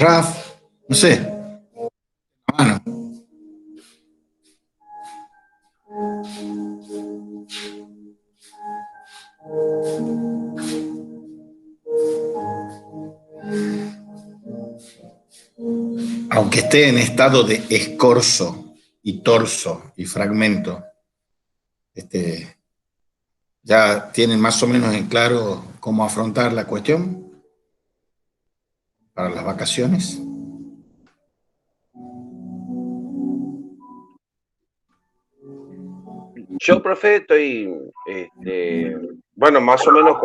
Raf, no sé, mano. Aunque esté en estado de escorzo y torso y fragmento, ya tienen más o menos en claro cómo afrontar la cuestión para las vacaciones. Yo, profe, estoy, bueno, más o menos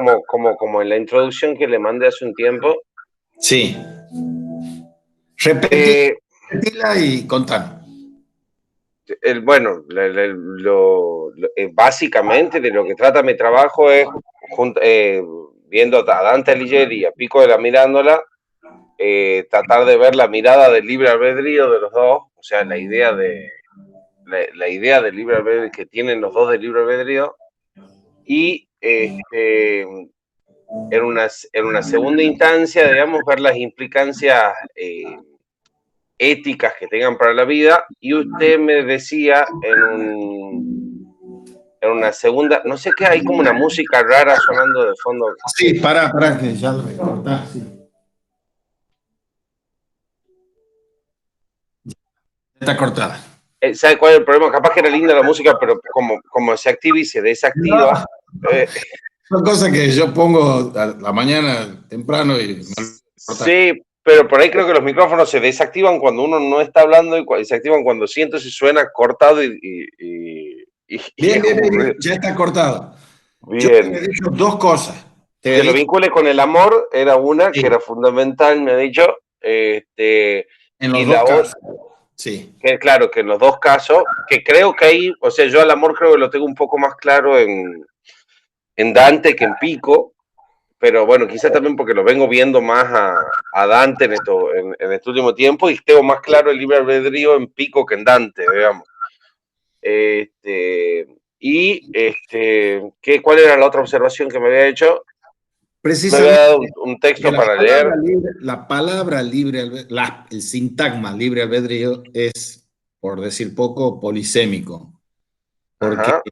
como en la introducción que le mandé hace un tiempo. Sí. Eh, Repetila y contanos. bueno, básicamente de lo que trata mi trabajo es, viendo a Dante Alighieri y a Pico de la Mirándola, tratar de ver la mirada del libre albedrío de los dos, o sea, la idea del libre albedrío que tienen los dos del libre albedrío, y en una segunda instancia, digamos, ver las implicancias éticas que tengan para la vida. Y usted me decía en una segunda, no sé qué, hay como una música rara sonando de fondo. Sí, pará, que ya lo voy a cortar. Sí. Está cortada. ¿Sabe cuál es el problema? Capaz que era linda la música, pero como se activa y se desactiva. No, son cosas que yo pongo a la mañana temprano y Sí, pero por ahí creo que los micrófonos se desactivan cuando uno no está hablando y se activan cuando siento si suena cortado y bien, es bien, como un bien, ruido. ya está cortado. Yo te Bien. había dicho dos cosas. Te Que había lo dicho, vincule con el amor era una, que sí, era fundamental, me ha dicho. en Y los la dos otra, casos. Sí. que claro, que en los dos casos, que creo que ahí, o sea, yo al amor creo que lo tengo un poco más claro en Dante que en Pico, pero bueno, quizá también porque lo vengo viendo más a Dante en este último tiempo y tengo más claro el libre albedrío en Pico que en Dante, digamos. ¿Cuál era la otra observación que me había hecho? Me había dado Precisamente un que texto para leer. la palabra libre, el sintagma libre albedrío es, por decir poco, polisémico. Porque Ajá.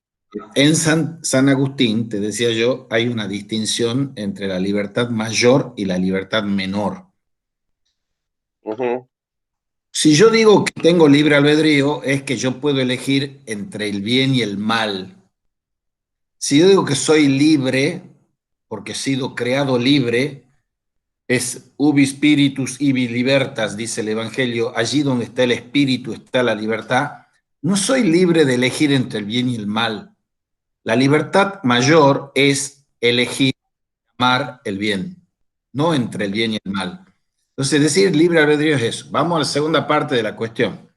en San Agustín, te decía yo, hay una distinción entre la libertad mayor y la libertad menor. Uh-huh. Si yo digo que tengo libre albedrío, es que yo puedo elegir entre el bien y el mal. Si yo digo que soy libre, porque he sido creado libre, es ubi spiritus ibi libertas, dice el Evangelio, allí donde está el espíritu está la libertad. No soy libre de elegir entre el bien y el mal. La libertad mayor es elegir amar el bien, no entre el bien y el mal. Entonces, decir libre albedrío es eso. Vamos a la segunda parte de la cuestión.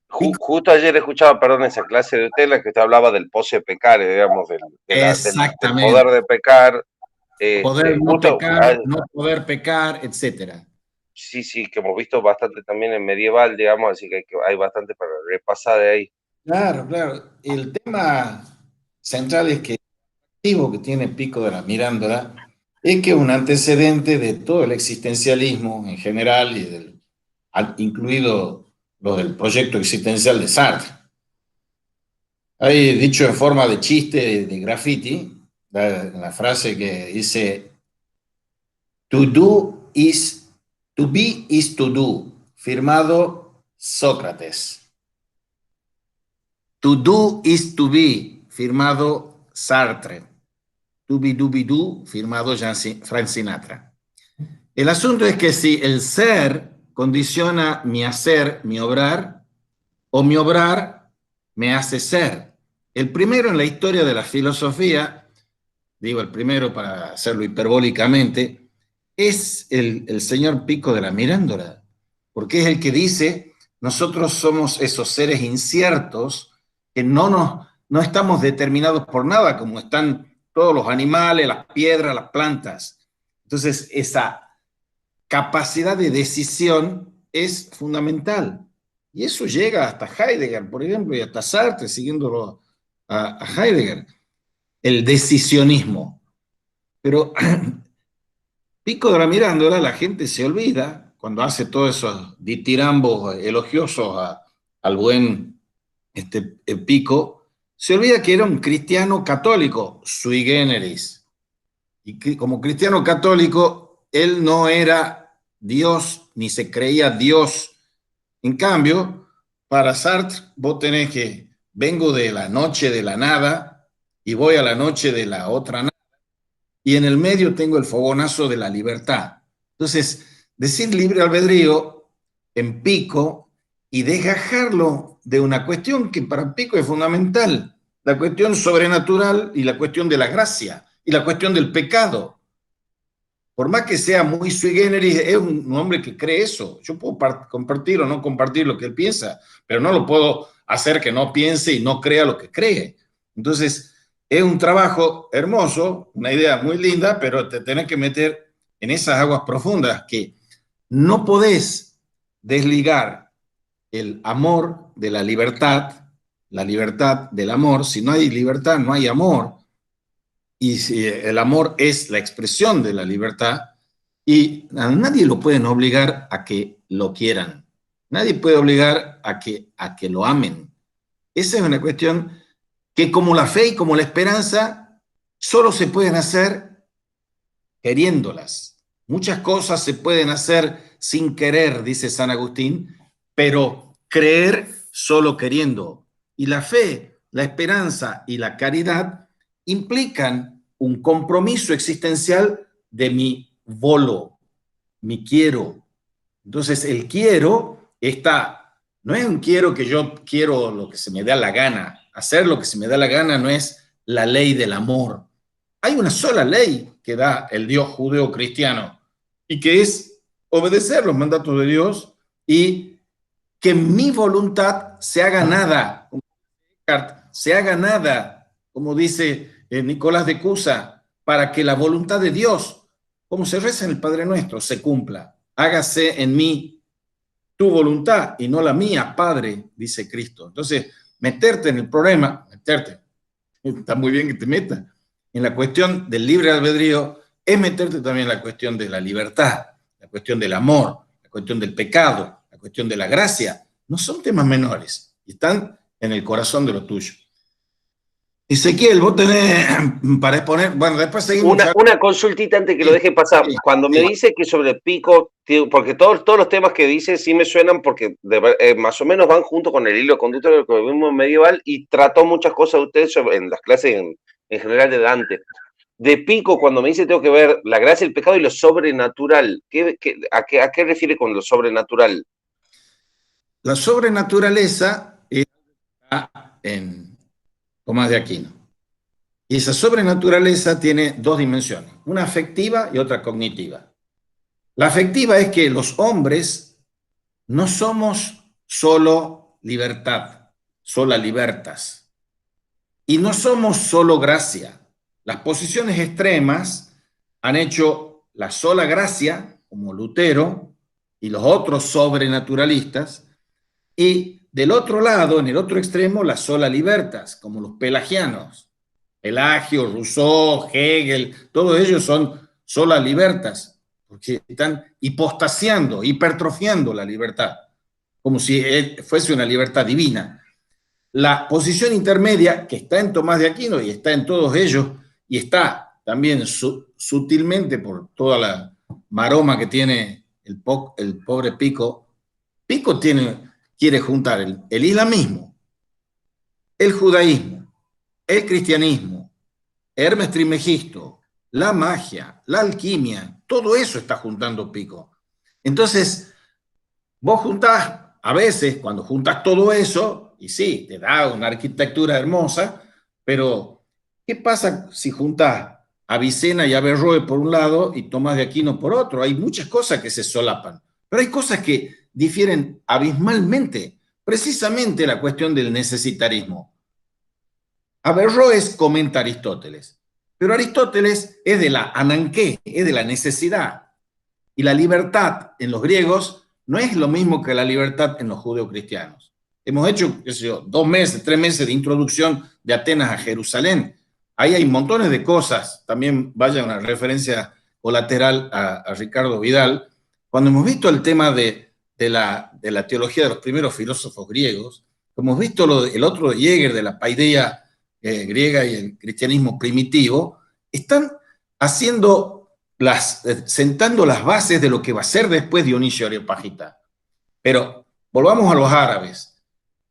Justo ayer escuchaba, perdón, esa clase de tela que usted hablaba del pose pecar, digamos, del poder Exactamente. de pecar. Poder no Justo, pecar, no poder pecar, etcétera. sí, sí, que hemos visto bastante también en medieval, digamos, así que hay bastante para repasar de ahí. Claro, claro. El tema central es que el activo que tiene Pico de la Mirándola es que es un antecedente de todo el existencialismo en general y incluido lo del proyecto existencial de Sartre. Hay dicho en forma de chiste, de graffiti, la frase que dice, to do is, to be is to do, firmado Sócrates. To do is to be, firmado Sartre. To be do be do, firmado Frank Sinatra. El asunto es que si el ser condiciona mi hacer, mi obrar, o mi obrar me hace ser. El primero en la historia de la filosofía, digo el primero para hacerlo hiperbólicamente, es el señor Pico de la Mirándola, porque es el que dice, nosotros somos esos seres inciertos que no estamos determinados por nada, como están todos los animales, las piedras, las plantas. Entonces, esa capacidad de decisión es fundamental. Y eso llega hasta Heidegger, por ejemplo, y hasta Sartre, siguiéndolo a Heidegger, el decisionismo. Pero Pico de la Mirándola, la gente se olvida cuando hace todos esos ditirambos elogiosos al buen Pico, se olvida que era un cristiano católico, sui generis. Y que, como cristiano católico, él no era Dios, ni se creía Dios. En cambio, para Sartre, vos tenés que, vengo de la noche de la nada y voy a la noche de la otra nada, y en el medio tengo el fogonazo de la libertad. Entonces, decir libre albedrío en Pico y desgajarlo de una cuestión que para Pico es fundamental, la cuestión sobrenatural y la cuestión de la gracia y la cuestión del pecado. Por más que sea muy sui generis, es un hombre que cree eso. Yo puedo compartir o no compartir lo que él piensa, pero no lo puedo hacer que no piense y no crea lo que cree. Entonces, es un trabajo hermoso, una idea muy linda, pero te tenés que meter en esas aguas profundas que no podés desligar el amor de la libertad del amor. Si no hay libertad, no hay amor. Y si el amor es la expresión de la libertad, y a nadie lo pueden obligar a que lo quieran. Nadie puede obligar a que lo amen. Esa es una cuestión que, como la fe y como la esperanza, solo se pueden hacer queriéndolas. Muchas cosas se pueden hacer sin querer, dice San Agustín, pero creer solo queriendo. Y la fe, la esperanza y la caridad implican un compromiso existencial de mi volo, mi quiero. Entonces, el quiero no es un quiero que yo quiero lo que se me da la gana. Hacer lo que se me da la gana no es la ley del amor. Hay una sola ley que da el Dios judeo-cristiano y que es obedecer los mandatos de Dios y que mi voluntad se haga nada, como dice Nicolás de Cusa, para que la voluntad de Dios, como se reza en el Padre Nuestro, se cumpla. Hágase en mí tu voluntad y no la mía, Padre, dice Cristo. Entonces, meterte en el problema, está muy bien que te metas en la cuestión del libre albedrío, es meterte también en la cuestión de la libertad, la cuestión del amor, la cuestión del pecado, la cuestión de la gracia. No son temas menores, están en el corazón de lo tuyo. Ezequiel, vos tenés para exponer, bueno, después seguimos. Una consultita antes que lo deje pasar. Cuando me dice que sobre Pico, porque todos los temas que dice sí me suenan porque más o menos van junto con el hilo conductor del economismo medieval y trató muchas cosas de ustedes en las clases en general de Dante. De Pico, cuando me dice tengo que ver la gracia, el pecado y lo sobrenatural, ¿a qué refiere con lo sobrenatural? La sobrenaturaleza está en Tomás de Aquino. Y esa sobrenaturaleza tiene dos dimensiones, una afectiva y otra cognitiva. La afectiva es que los hombres no somos solo libertad, sola libertas, y no somos solo gracia. Las posiciones extremas han hecho la sola gracia, como Lutero y los otros sobrenaturalistas, y del otro lado, en el otro extremo, la sola libertas, como los pelagianos. Pelagio, Rousseau, Hegel, todos ellos son sola libertas, porque están hipostasiando, hipertrofiando la libertad, como si fuese una libertad divina. La posición intermedia, que está en Tomás de Aquino y está en todos ellos, y está también sutilmente por toda la maroma que tiene el pobre Pico, quiere juntar el islamismo, el judaísmo, el cristianismo, Hermes Trismegisto, la magia, la alquimia, todo eso está juntando Pico. Entonces, vos juntás, a veces, cuando juntas todo eso, y sí, te da una arquitectura hermosa, pero ¿qué pasa si juntás a Avicena y Averroes por un lado y Tomás de Aquino por otro? Hay muchas cosas que se solapan, pero hay cosas que difieren abismalmente. Precisamente la cuestión del necesitarismo. Averroes comenta a Aristóteles, pero Aristóteles es de la ananqué, es de la necesidad. Y la libertad en los griegos no es lo mismo que la libertad en los judeocristianos. Hemos hecho, qué sé yo, 2 meses, 3 meses de introducción de Atenas a Jerusalén. Ahí hay montones de cosas. También vaya una referencia colateral a Ricardo Vidal, cuando hemos visto el tema de la teología de los primeros filósofos griegos, hemos visto el otro de Jäger de la paideia griega y el cristianismo primitivo, están haciendo sentando las bases de lo que va a ser después Dionisio Areopagita. Pero volvamos a los árabes.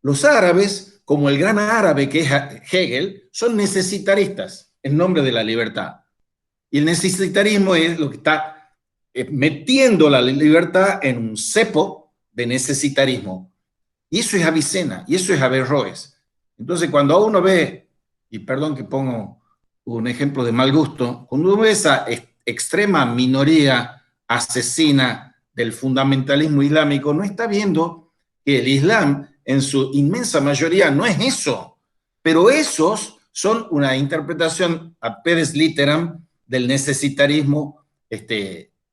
Los árabes, como el gran árabe que es Hegel, son necesitaristas en nombre de la libertad. Y el necesitarismo es lo que está metiendo la libertad en un cepo de necesitarismo. Y eso es Avicena, y eso es Averroes. Entonces, cuando uno ve, y perdón que pongo un ejemplo de mal gusto, cuando uno ve esa extrema minoría asesina del fundamentalismo islámico, no está viendo que el Islam, en su inmensa mayoría, no es eso. Pero esos son una interpretación ad pedis literam del necesitarismo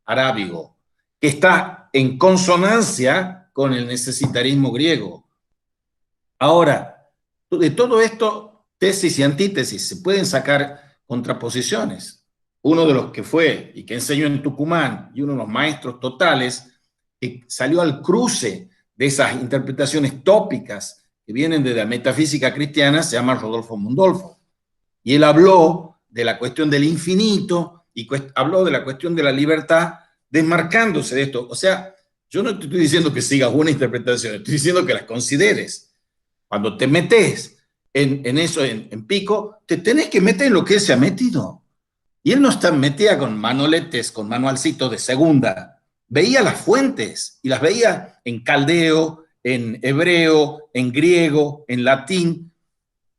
arábigo, que está en consonancia con el necesitarismo griego. Ahora, de todo esto, tesis y antítesis, se pueden sacar contraposiciones. Uno de los que fue y que enseñó en Tucumán y uno de los maestros totales que salió al cruce de esas interpretaciones tópicas que vienen de la metafísica cristiana se llama Rodolfo Mundolfo. Y él habló de la cuestión del infinito y habló de la cuestión de la libertad desmarcándose de esto. O sea, yo no te estoy diciendo que sigas una interpretación, estoy diciendo que las consideres. Cuando te metes en eso, en Pico, te tenés que meter en lo que él se ha metido. Y él no está metida con manoletes, con manualcitos de segunda. Veía las fuentes y las veía en caldeo, en hebreo, en griego, en latín.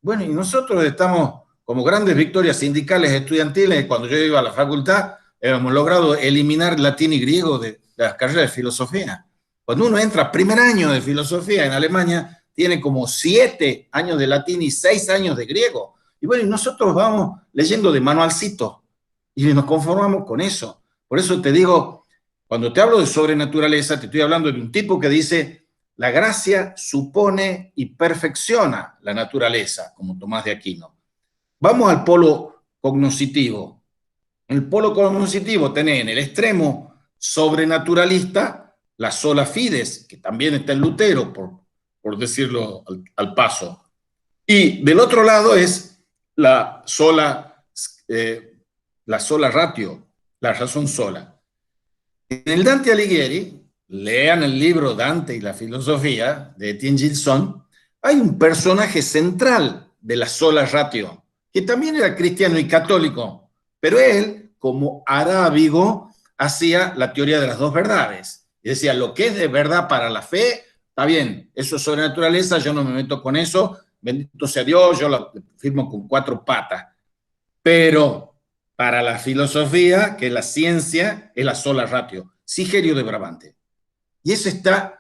Bueno, y nosotros estamos como grandes victorias sindicales estudiantiles. Cuando yo iba a la facultad, hemos logrado eliminar latín y griego de las carreras de filosofía. Cuando uno entra primer año de filosofía en Alemania, tiene como 7 años de latín y 6 años de griego. Y bueno, y nosotros vamos leyendo de manualcito y nos conformamos con eso. Por eso te digo, cuando te hablo de sobrenaturaleza, te estoy hablando de un tipo que dice, la gracia supone y perfecciona la naturaleza, como Tomás de Aquino. Vamos al polo cognoscitivo. En el polo cognoscitivo tenés en el extremo sobrenaturalista la sola fides, que también está en Lutero, por decirlo al paso. Y del otro lado es la sola ratio, la razón sola. En el Dante Alighieri, lean el libro Dante y la filosofía de Etienne Gilson, hay un personaje central de la sola ratio, que también era cristiano y católico, pero él, como arábigo, hacía la teoría de las dos verdades. Y decía, lo que es de verdad para la fe, está bien, eso es sobrenaturaleza, yo no me meto con eso, bendito sea Dios, yo lo firmo con 4 patas. Pero para la filosofía, que la ciencia es la sola ratio. Sigerio de Brabante. Y eso está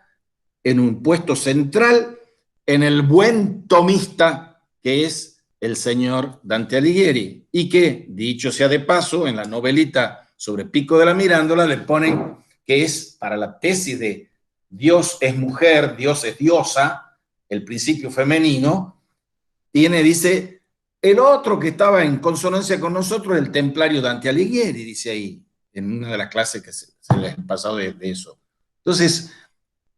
en un puesto central en el buen tomista que es el señor Dante Alighieri. Y que, dicho sea de paso, en la novelita sobre Pico de la Mirándola le ponen que es para la tesis de Dios es mujer, Dios es diosa, el principio femenino, dice, el otro que estaba en consonancia con nosotros, el templario Dante Alighieri, dice ahí, en una de las clases que se les ha pasado de eso. Entonces,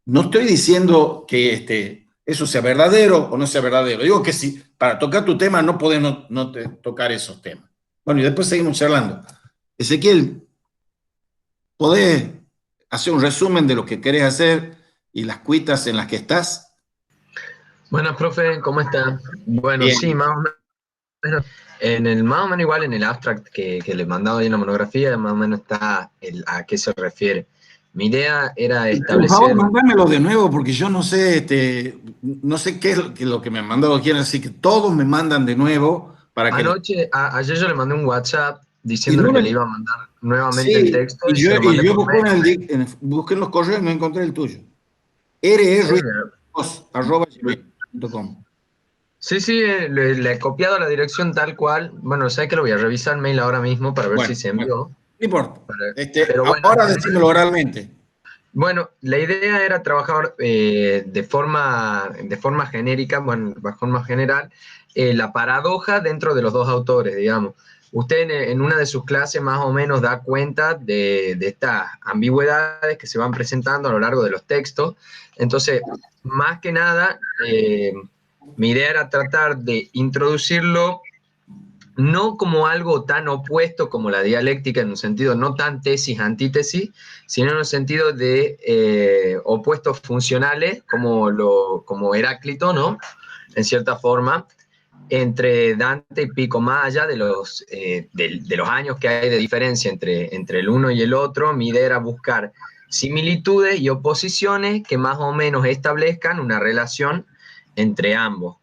no estoy diciendo que eso sea verdadero o no sea verdadero. Digo que si para tocar tu tema no podés no tocar esos temas. Bueno, y después seguimos charlando. Ezequiel, ¿podés hacer un resumen de lo que querés hacer y las cuitas en las que estás? Buenas, profe, ¿cómo está? Bueno, Bien. sí, más o menos. Más o menos igual en el abstract que le he mandado ahí en la monografía, más o menos está a qué se refiere. Mi idea era establecer... Por favor, mandámelo de nuevo porque yo no sé, no sé qué es lo que me han mandado aquí, así que todos me mandan de nuevo para que... Ayer yo le mandé un WhatsApp diciéndole que le iba a mandar nuevamente el texto y se lo mandé yo por mail. busqué en los correos y no encontré el tuyo. rruiz@gmail.com. Sí, le he copiado la dirección tal cual. Bueno, sé que lo voy a revisar el mail ahora mismo para ver si se envió. No importa. Pero bueno, ahora decímelo oralmente. Bueno, la idea era trabajar de forma genérica, bueno, de forma general, la paradoja dentro de los dos autores, digamos. usted en una de sus clases más o menos da cuenta de estas ambigüedades que se van presentando a lo largo de los textos. Entonces, más que nada, mi idea era tratar de introducirlo no como algo tan opuesto como la dialéctica, en un sentido no tan tesis-antítesis, sino en un sentido de opuestos funcionales, como Heráclito, ¿no? En cierta forma, entre Dante y Pico, más allá de los años que hay de diferencia entre el uno y el otro. Mi idea era buscar similitudes y oposiciones que más o menos establezcan una relación entre ambos.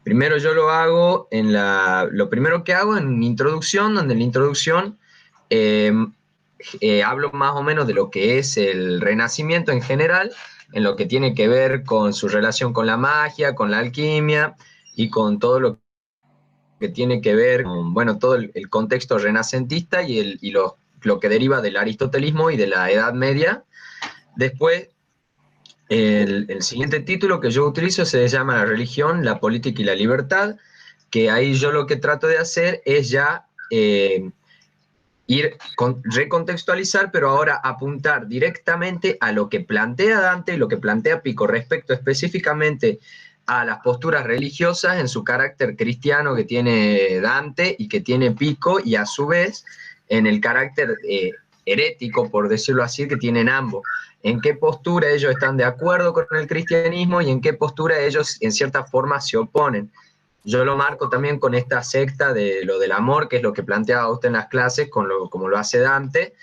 Primero yo lo hago lo primero que hago en mi introducción, donde en la introducción hablo más o menos de lo que es el Renacimiento en general, en lo que tiene que ver con su relación con la magia, con la alquimia y con todo lo que tiene que ver con, bueno, todo el contexto renacentista y lo que deriva del aristotelismo y de la Edad Media. Después, el siguiente título que yo utilizo se llama La religión, la política y la libertad, que ahí yo lo que trato de hacer es ya recontextualizar, pero ahora apuntar directamente a lo que plantea Dante y lo que plantea Pico respecto específicamente a las posturas religiosas en su carácter cristiano que tiene Dante y que tiene Pico, y a su vez en el carácter herético, por decirlo así, que tienen ambos. En qué postura ellos están de acuerdo con el cristianismo y en qué postura ellos en cierta forma se oponen. Yo lo marco también con esta secta de lo del amor, que es lo que planteaba usted en las clases, como lo hace Dante,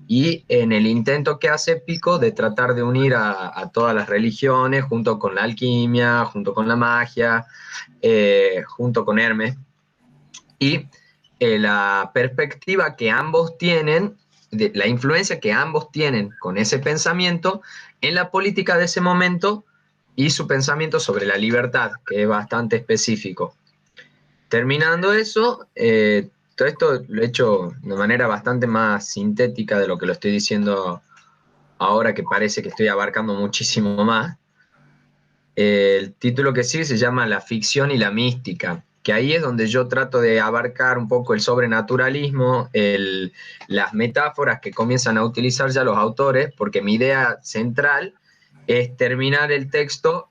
y en el intento que hace Pico de tratar de unir a todas las religiones, junto con la alquimia, junto con la magia, junto con Hermes. Y la perspectiva que ambos tienen, la influencia que ambos tienen con ese pensamiento en la política de ese momento, y su pensamiento sobre la libertad, que es bastante específico. Terminando eso, todo esto lo he hecho de manera bastante más sintética de lo que lo estoy diciendo ahora, que parece que estoy abarcando muchísimo más. El título que sigue se llama La ficción y la mística, que ahí es donde yo trato de abarcar un poco el sobrenaturalismo, las metáforas que comienzan a utilizar ya los autores, porque mi idea central es terminar el texto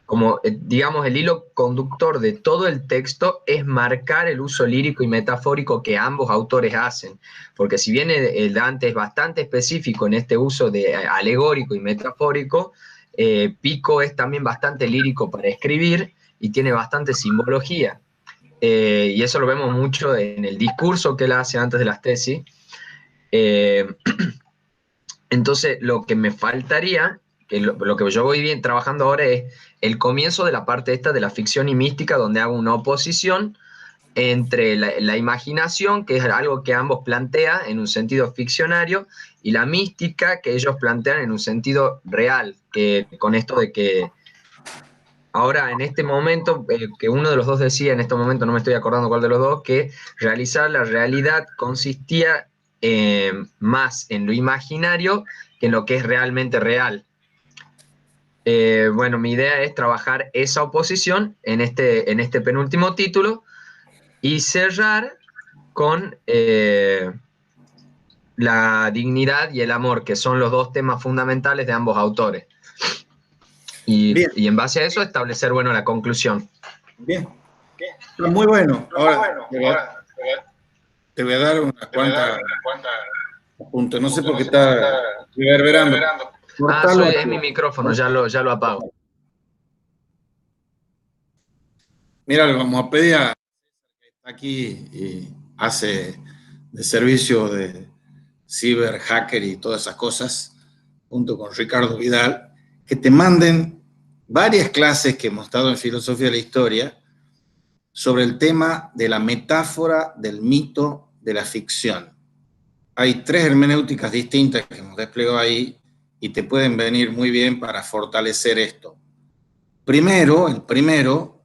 como, digamos, el hilo conductor de todo el texto es marcar el uso lírico y metafórico que ambos autores hacen, porque si bien el Dante es bastante específico en este uso de alegórico y metafórico, Pico es también bastante lírico para escribir y tiene bastante simbología, y eso lo vemos mucho en el discurso que él hace antes de las tesis. Entonces, lo que me faltaría, que lo que yo voy bien trabajando ahora, es el comienzo de la parte esta de la ficción y mística, donde hago una oposición entre la imaginación, que es algo que ambos plantean en un sentido ficcionario, y la mística, que ellos plantean en un sentido real, que con esto de que ahora en este momento, que uno de los dos decía, en este momento no me estoy acordando cuál de los dos, que realizar la realidad consistía más en lo imaginario que en lo que es realmente real. Bueno, mi idea es trabajar esa oposición en este penúltimo título y cerrar con la dignidad y el amor, que son los dos temas fundamentales de ambos autores. Y en base a eso establecer, bueno, la conclusión. Bien. Está muy bueno. Ahora te voy a dar unas cuantas apuntes. No sé por qué está reverberando. Es mi micrófono, ya lo apago. Mira, le vamos a pedir a que está aquí y hace de servicio de ciber hacker y todas esas cosas, junto con Ricardo Vidal, que te manden varias clases que hemos dado en Filosofía de la Historia sobre el tema de la metáfora del mito de la ficción. Hay 3 hermenéuticas distintas que hemos desplegado ahí y te pueden venir muy bien para fortalecer esto. El primero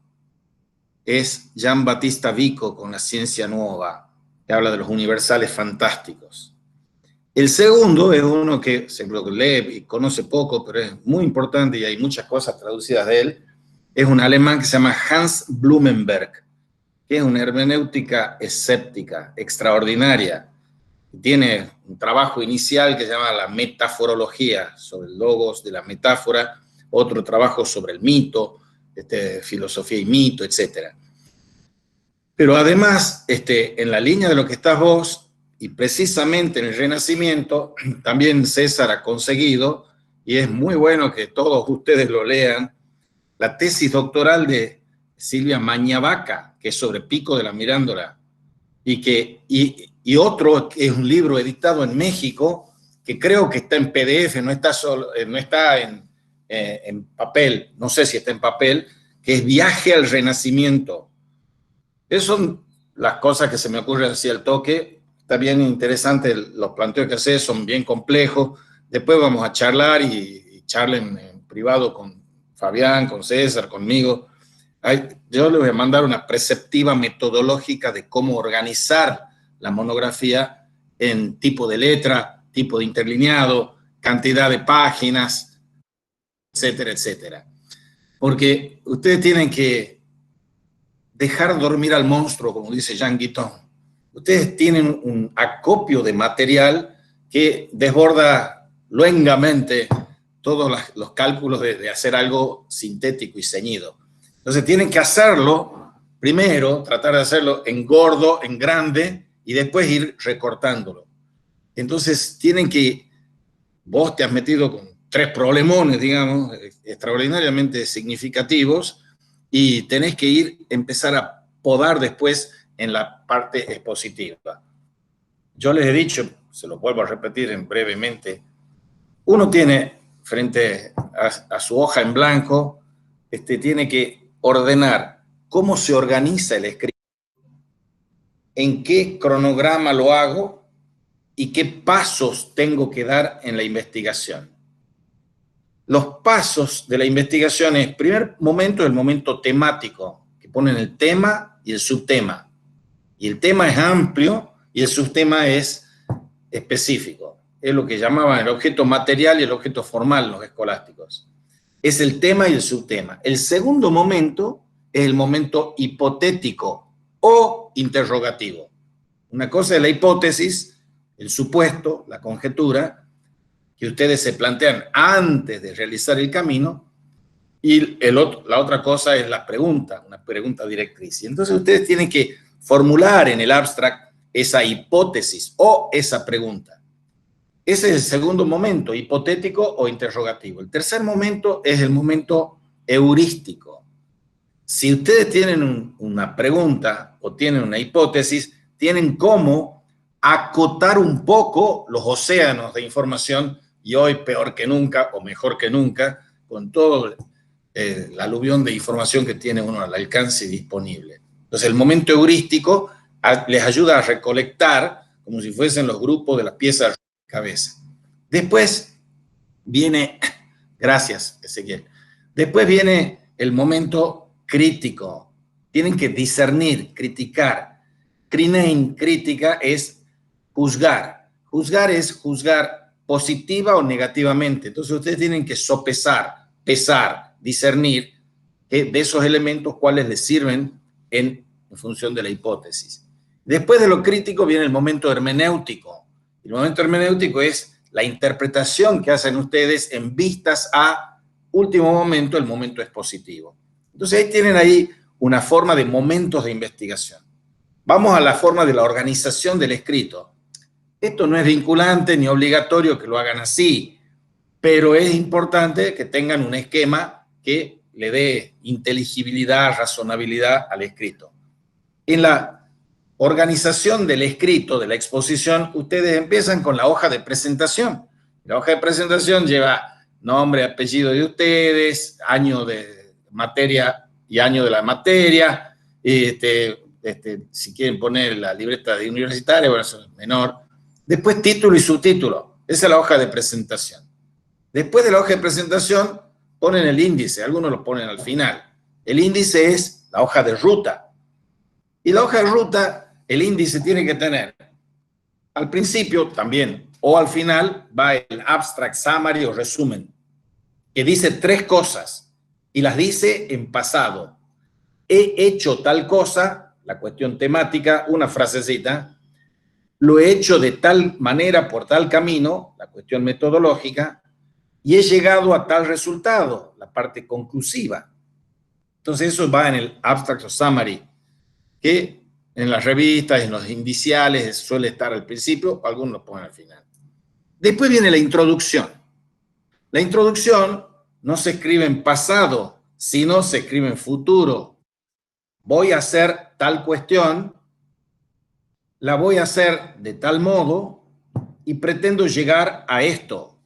es Gian Battista Vico con La ciencia nueva, que habla de los universales fantásticos. El segundo es uno que seguro que lee y conoce poco, pero es muy importante y hay muchas cosas traducidas de él. Es un alemán que se llama Hans Blumenberg, que es una hermenéutica escéptica, extraordinaria. Tiene un trabajo inicial que se llama la metaforología, sobre el logos de la metáfora, otro trabajo sobre el mito, filosofía y mito, etc. Pero además, en la línea de lo que estás vos, y precisamente en el Renacimiento, también César ha conseguido, y es muy bueno que todos ustedes lo lean, la tesis doctoral de Silvia Mañavaca, que es sobre Pico de la Mirandola, y otro que es un libro editado en México, que creo que está en PDF, no está en papel, no sé si está en papel, que es Viaje al Renacimiento. Esas son las cosas que se me ocurren así al toque. Está bien interesante los planteos que haces, son bien complejos. Después vamos a charlar y charlen en privado con Fabián, con César, conmigo. Yo le voy a mandar una preceptiva metodológica de cómo organizar la monografía en tipo de letra, tipo de interlineado, cantidad de páginas, etcétera, etcétera. Porque ustedes tienen que dejar dormir al monstruo, como dice Jean Guitton. Ustedes tienen un acopio de material que desborda luengamente todos los cálculos de hacer algo sintético y ceñido. Entonces tienen que hacerlo, primero tratar de hacerlo en gordo, en grande, y después ir recortándolo. Entonces vos te has metido con 3 problemones, digamos, extraordinariamente significativos, y tenés que empezar a podar después en la parte expositiva. Yo les he dicho, se lo vuelvo a repetir brevemente, uno tiene frente a su hoja en blanco, tiene que ordenar cómo se organiza el escrito, en qué cronograma lo hago y qué pasos tengo que dar en la investigación. Los pasos de la investigación es, primer momento, el momento temático, que ponen el tema y el subtema. Y el tema es amplio y el subtema es específico. Es lo que llamaban el objeto material y el objeto formal los escolásticos. Es el tema y el subtema. El segundo momento es el momento hipotético o interrogativo. Una cosa es la hipótesis, el supuesto, la conjetura, que ustedes se plantean antes de realizar el camino, y la otra cosa es la pregunta, una pregunta directriz. Y entonces ustedes tienen que formular en el abstract esa hipótesis o esa pregunta. Ese es el segundo momento, hipotético o interrogativo. El tercer momento es el momento heurístico. Si ustedes tienen una pregunta o tienen una hipótesis, tienen cómo acotar un poco los océanos de información, y hoy peor que nunca o mejor que nunca, con todo el aluvión de información que tiene uno al alcance disponible. Entonces el momento heurístico les ayuda a recolectar como si fuesen los grupos de las piezas de cabeza. Después viene, gracias Ezequiel, después viene el momento crítico. Tienen que discernir, criticar. Crinein, crítica, es juzgar. Juzgar es juzgar positiva o negativamente. Entonces ustedes tienen que sopesar, pesar, discernir de esos elementos cuáles les sirven en función de la hipótesis. Después de lo crítico viene el momento hermenéutico. El momento hermenéutico es la interpretación que hacen ustedes en vistas a último momento, el momento expositivo. Entonces ahí tienen una forma de momentos de investigación. Vamos a la forma de la organización del escrito. Esto no es vinculante ni obligatorio que lo hagan así, pero es importante que tengan un esquema que le dé inteligibilidad, razonabilidad al escrito. En la organización del escrito, de la exposición, ustedes empiezan con la hoja de presentación. La hoja de presentación lleva nombre, apellido de ustedes, año de materia y año de la materia, si quieren poner la libreta de universitaria, bueno, eso es menor. Después título y subtítulo. Esa es la hoja de presentación. Después de la hoja de presentación ponen el índice, algunos lo ponen al final. El índice es la hoja de ruta. Y la hoja de ruta, el índice tiene que tener al principio también, o al final va el abstract summary o resumen, que dice 3 cosas y las dice en pasado. He hecho tal cosa la cuestión temática, una frasecita, lo he hecho de tal manera, por tal camino, la cuestión metodológica, y he llegado a tal resultado, la parte conclusiva. Entonces eso va en el abstract o summary, que en las revistas, en los indiciales, suele estar al principio, algunos lo ponen al final. Después viene la introducción. La introducción no se escribe en pasado, sino se escribe en futuro. Voy a hacer tal cuestión, la voy a hacer de tal modo y pretendo llegar a esto.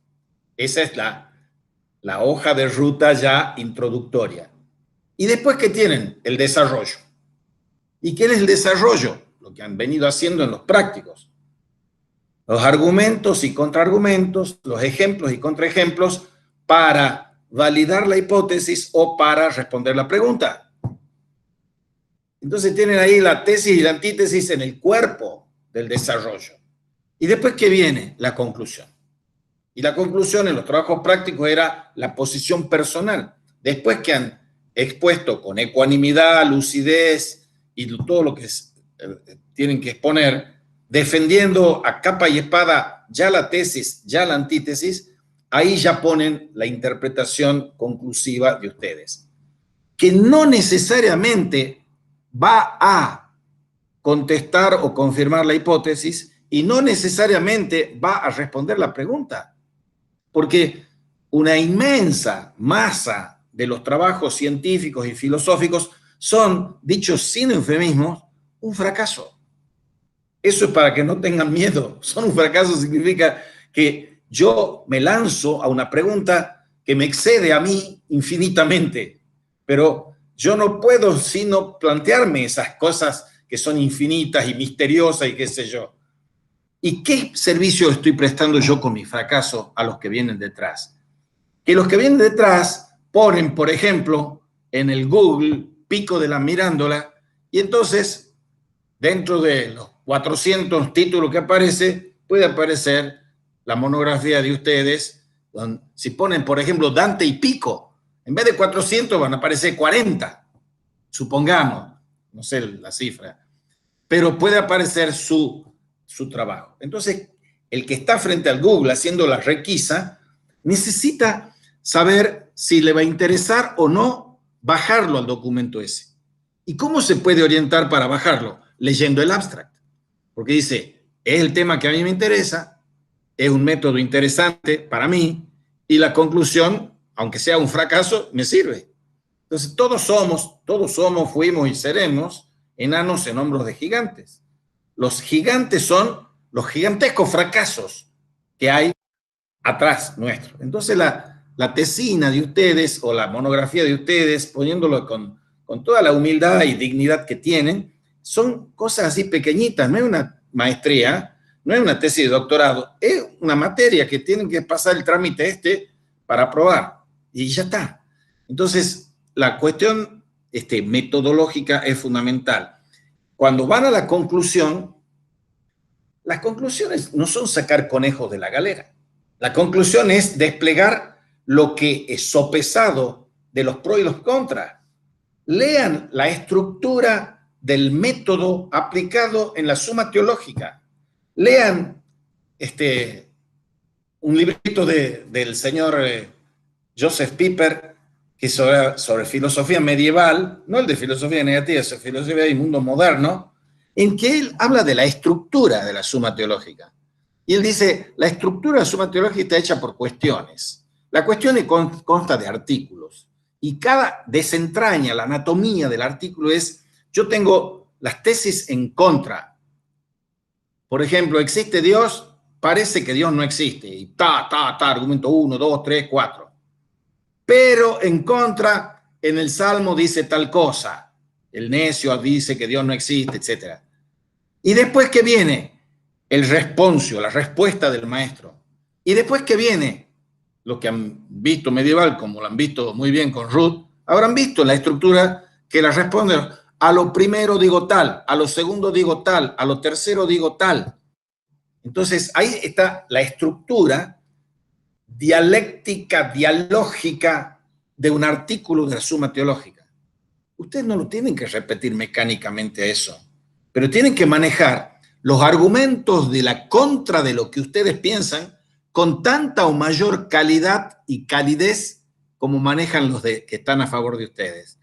Esa es la hoja de ruta ya introductoria. Y después, ¿qué tienen? El desarrollo. ¿Y qué es el desarrollo? Lo que han venido haciendo en los prácticos. Los argumentos y contraargumentos, los ejemplos y contraejemplos para validar la hipótesis o para responder la pregunta. Entonces tienen ahí la tesis y la antítesis en el cuerpo del desarrollo. Y después, ¿qué viene? La conclusión. Y la conclusión en los trabajos prácticos era la posición personal. Después que han expuesto con ecuanimidad, lucidez y todo lo que tienen que exponer, defendiendo a capa y espada ya la tesis, ya la antítesis, ahí ya ponen la interpretación conclusiva de ustedes, que no necesariamente va a contestar o confirmar la hipótesis y no necesariamente va a responder la pregunta, porque una inmensa masa de los trabajos científicos y filosóficos son, dichos sin eufemismos, un fracaso. Eso es para que no tengan miedo. Son un fracaso significa que yo me lanzo a una pregunta que me excede a mí infinitamente, pero yo no puedo sino plantearme esas cosas que son infinitas y misteriosas y qué sé yo. ¿Y qué servicio estoy prestando yo con mi fracaso a los que vienen detrás? Que los que vienen detrás ponen, por ejemplo, en el Google Pico de la Mirándola y entonces dentro de los 400 títulos que aparece, puede aparecer la monografía de ustedes. Si ponen, por ejemplo, Dante y Pico, en vez de 400 van a aparecer 40, supongamos, no sé la cifra, pero puede aparecer su trabajo. Entonces, el que está frente al Google haciendo la requisa, necesita saber si le va a interesar o no bajarlo al documento ese. ¿Y cómo se puede orientar para bajarlo? Leyendo el abstract. Porque dice, es el tema que a mí me interesa, es un método interesante para mí, y la conclusión, aunque sea un fracaso, me sirve. Entonces, todos somos, fuimos y seremos enanos en hombros de gigantes. Los gigantes son los gigantescos fracasos que hay atrás nuestro. Entonces, la tesina de ustedes o la monografía de ustedes, poniéndolo con toda la humildad y dignidad que tienen, son cosas así pequeñitas, no es una maestría, no es una tesis de doctorado, es una materia que tienen que pasar el trámite para aprobar y ya está. Entonces, la cuestión metodológica es fundamental. Cuando van a la conclusión, las conclusiones no son sacar conejos de la galera. La conclusión es desplegar lo que es sopesado de los pros y los contras. Lean la estructura del método aplicado en la Suma Teológica. Lean un librito del señor Joseph Pieper, que es sobre filosofía medieval, no el de filosofía negativa, es filosofía del mundo moderno, en que él habla de la estructura de la Suma Teológica. Y él dice, la estructura de la Suma Teológica está hecha por cuestiones. La cuestión consta de artículos. Y cada desentraña, la anatomía del artículo es, yo tengo las tesis en contra. Por ejemplo, ¿existe Dios? Parece que Dios no existe. Y argumento 1, 2, 3, 4. Pero en contra, en el Salmo dice tal cosa. El necio dice que Dios no existe, etc. Y después que viene el responsio, la respuesta del maestro. Y después que viene lo que han visto medieval, como lo han visto muy bien con Ruth, habrán visto la estructura que la responde. A lo primero digo tal, a lo segundo digo tal, a lo tercero digo tal. Entonces, ahí está la estructura dialéctica, dialógica de un artículo de la Suma Teológica. ustedes no lo tienen que repetir mecánicamente eso, pero tienen que manejar los argumentos de la contra de lo que ustedes piensan con tanta o mayor calidad y calidez como manejan los que están a favor de ustedes.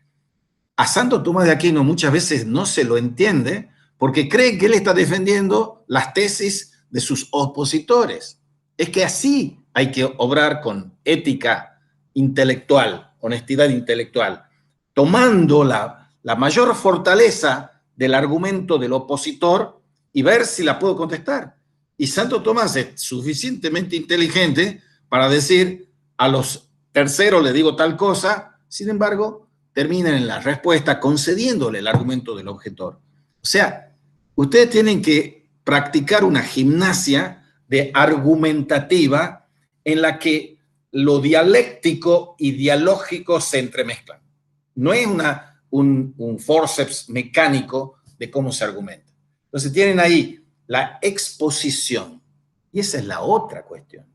A Santo Tomás de Aquino muchas veces no se lo entiende porque cree que él está defendiendo las tesis de sus opositores. Es que así hay que obrar con ética intelectual, honestidad intelectual, tomando la mayor fortaleza del argumento del opositor y ver si la puedo contestar. Y Santo Tomás es suficientemente inteligente para decir a los terceros le digo tal cosa, sin embargo, terminan en la respuesta concediéndole el argumento del objetor. O sea, ustedes tienen que practicar una gimnasia de argumentativa en la que lo dialéctico y dialógico se entremezclan. No es un forceps mecánico de cómo se argumenta. Entonces tienen ahí la exposición. Y esa es la otra cuestión.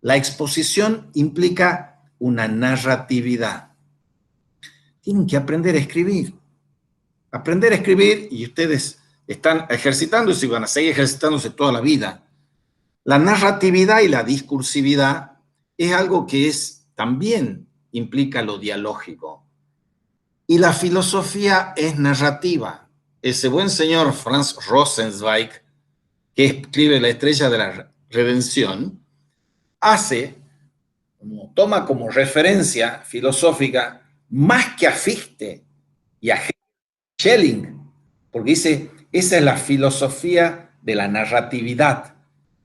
La exposición implica una narratividad. Tienen que aprender a escribir. Aprender a escribir, y ustedes están ejercitándose y van a seguir ejercitándose toda la vida. La narratividad y la discursividad es algo que también implica lo dialógico. Y la filosofía es narrativa. Ese buen señor Franz Rosenzweig, que escribe La estrella de la redención, toma como referencia filosófica más que a Fichte y a Schelling, porque dice, esa es la filosofía de la narratividad,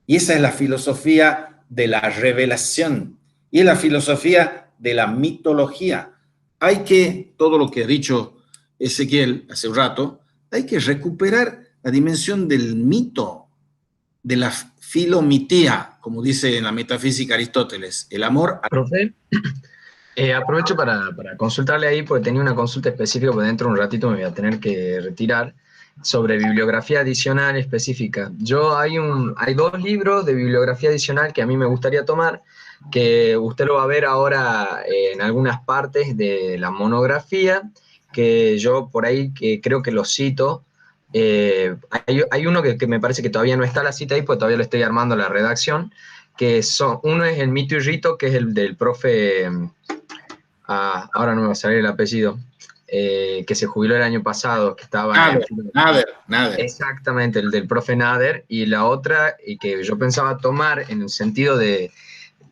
y esa es la filosofía de la revelación, y es la filosofía de la mitología. Hay que, todo lo que ha dicho Ezequiel hace un rato, hay que recuperar la dimensión del mito, de la filomitía, como dice en la metafísica Aristóteles, el amor. Profe, aprovecho para consultarle ahí, porque tenía una consulta específica, porque dentro de un ratito me voy a tener que retirar, sobre bibliografía adicional específica. Hay 2 libros de bibliografía adicional que a mí me gustaría tomar, que usted lo va a ver ahora en algunas partes de la monografía, que yo por ahí que creo que lo cito. Hay uno que me parece que todavía no está la cita ahí, porque todavía lo estoy armando la redacción, uno es el Mito y Rito, que es el del profe, ahora no me va a salir el apellido, que se jubiló el año pasado, que estaba Nader. Exactamente, el del profe Nader, y la otra, y que yo pensaba tomar en el sentido de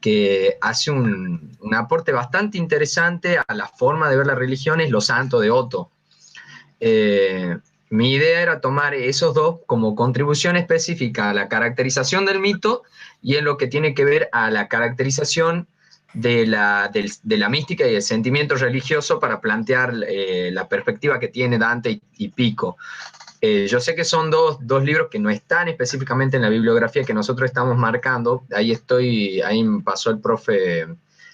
que hace un aporte bastante interesante a la forma de ver la religión, es Los Santos de Otto. Mi idea era tomar esos 2 como contribución específica a la caracterización del mito y en lo que tiene que ver a la caracterización de la mística y el sentimiento religioso para plantear la perspectiva que tiene Dante y Pico. Yo sé que son dos libros que no están específicamente en la bibliografía que nosotros estamos marcando. Ahí me pasó el profe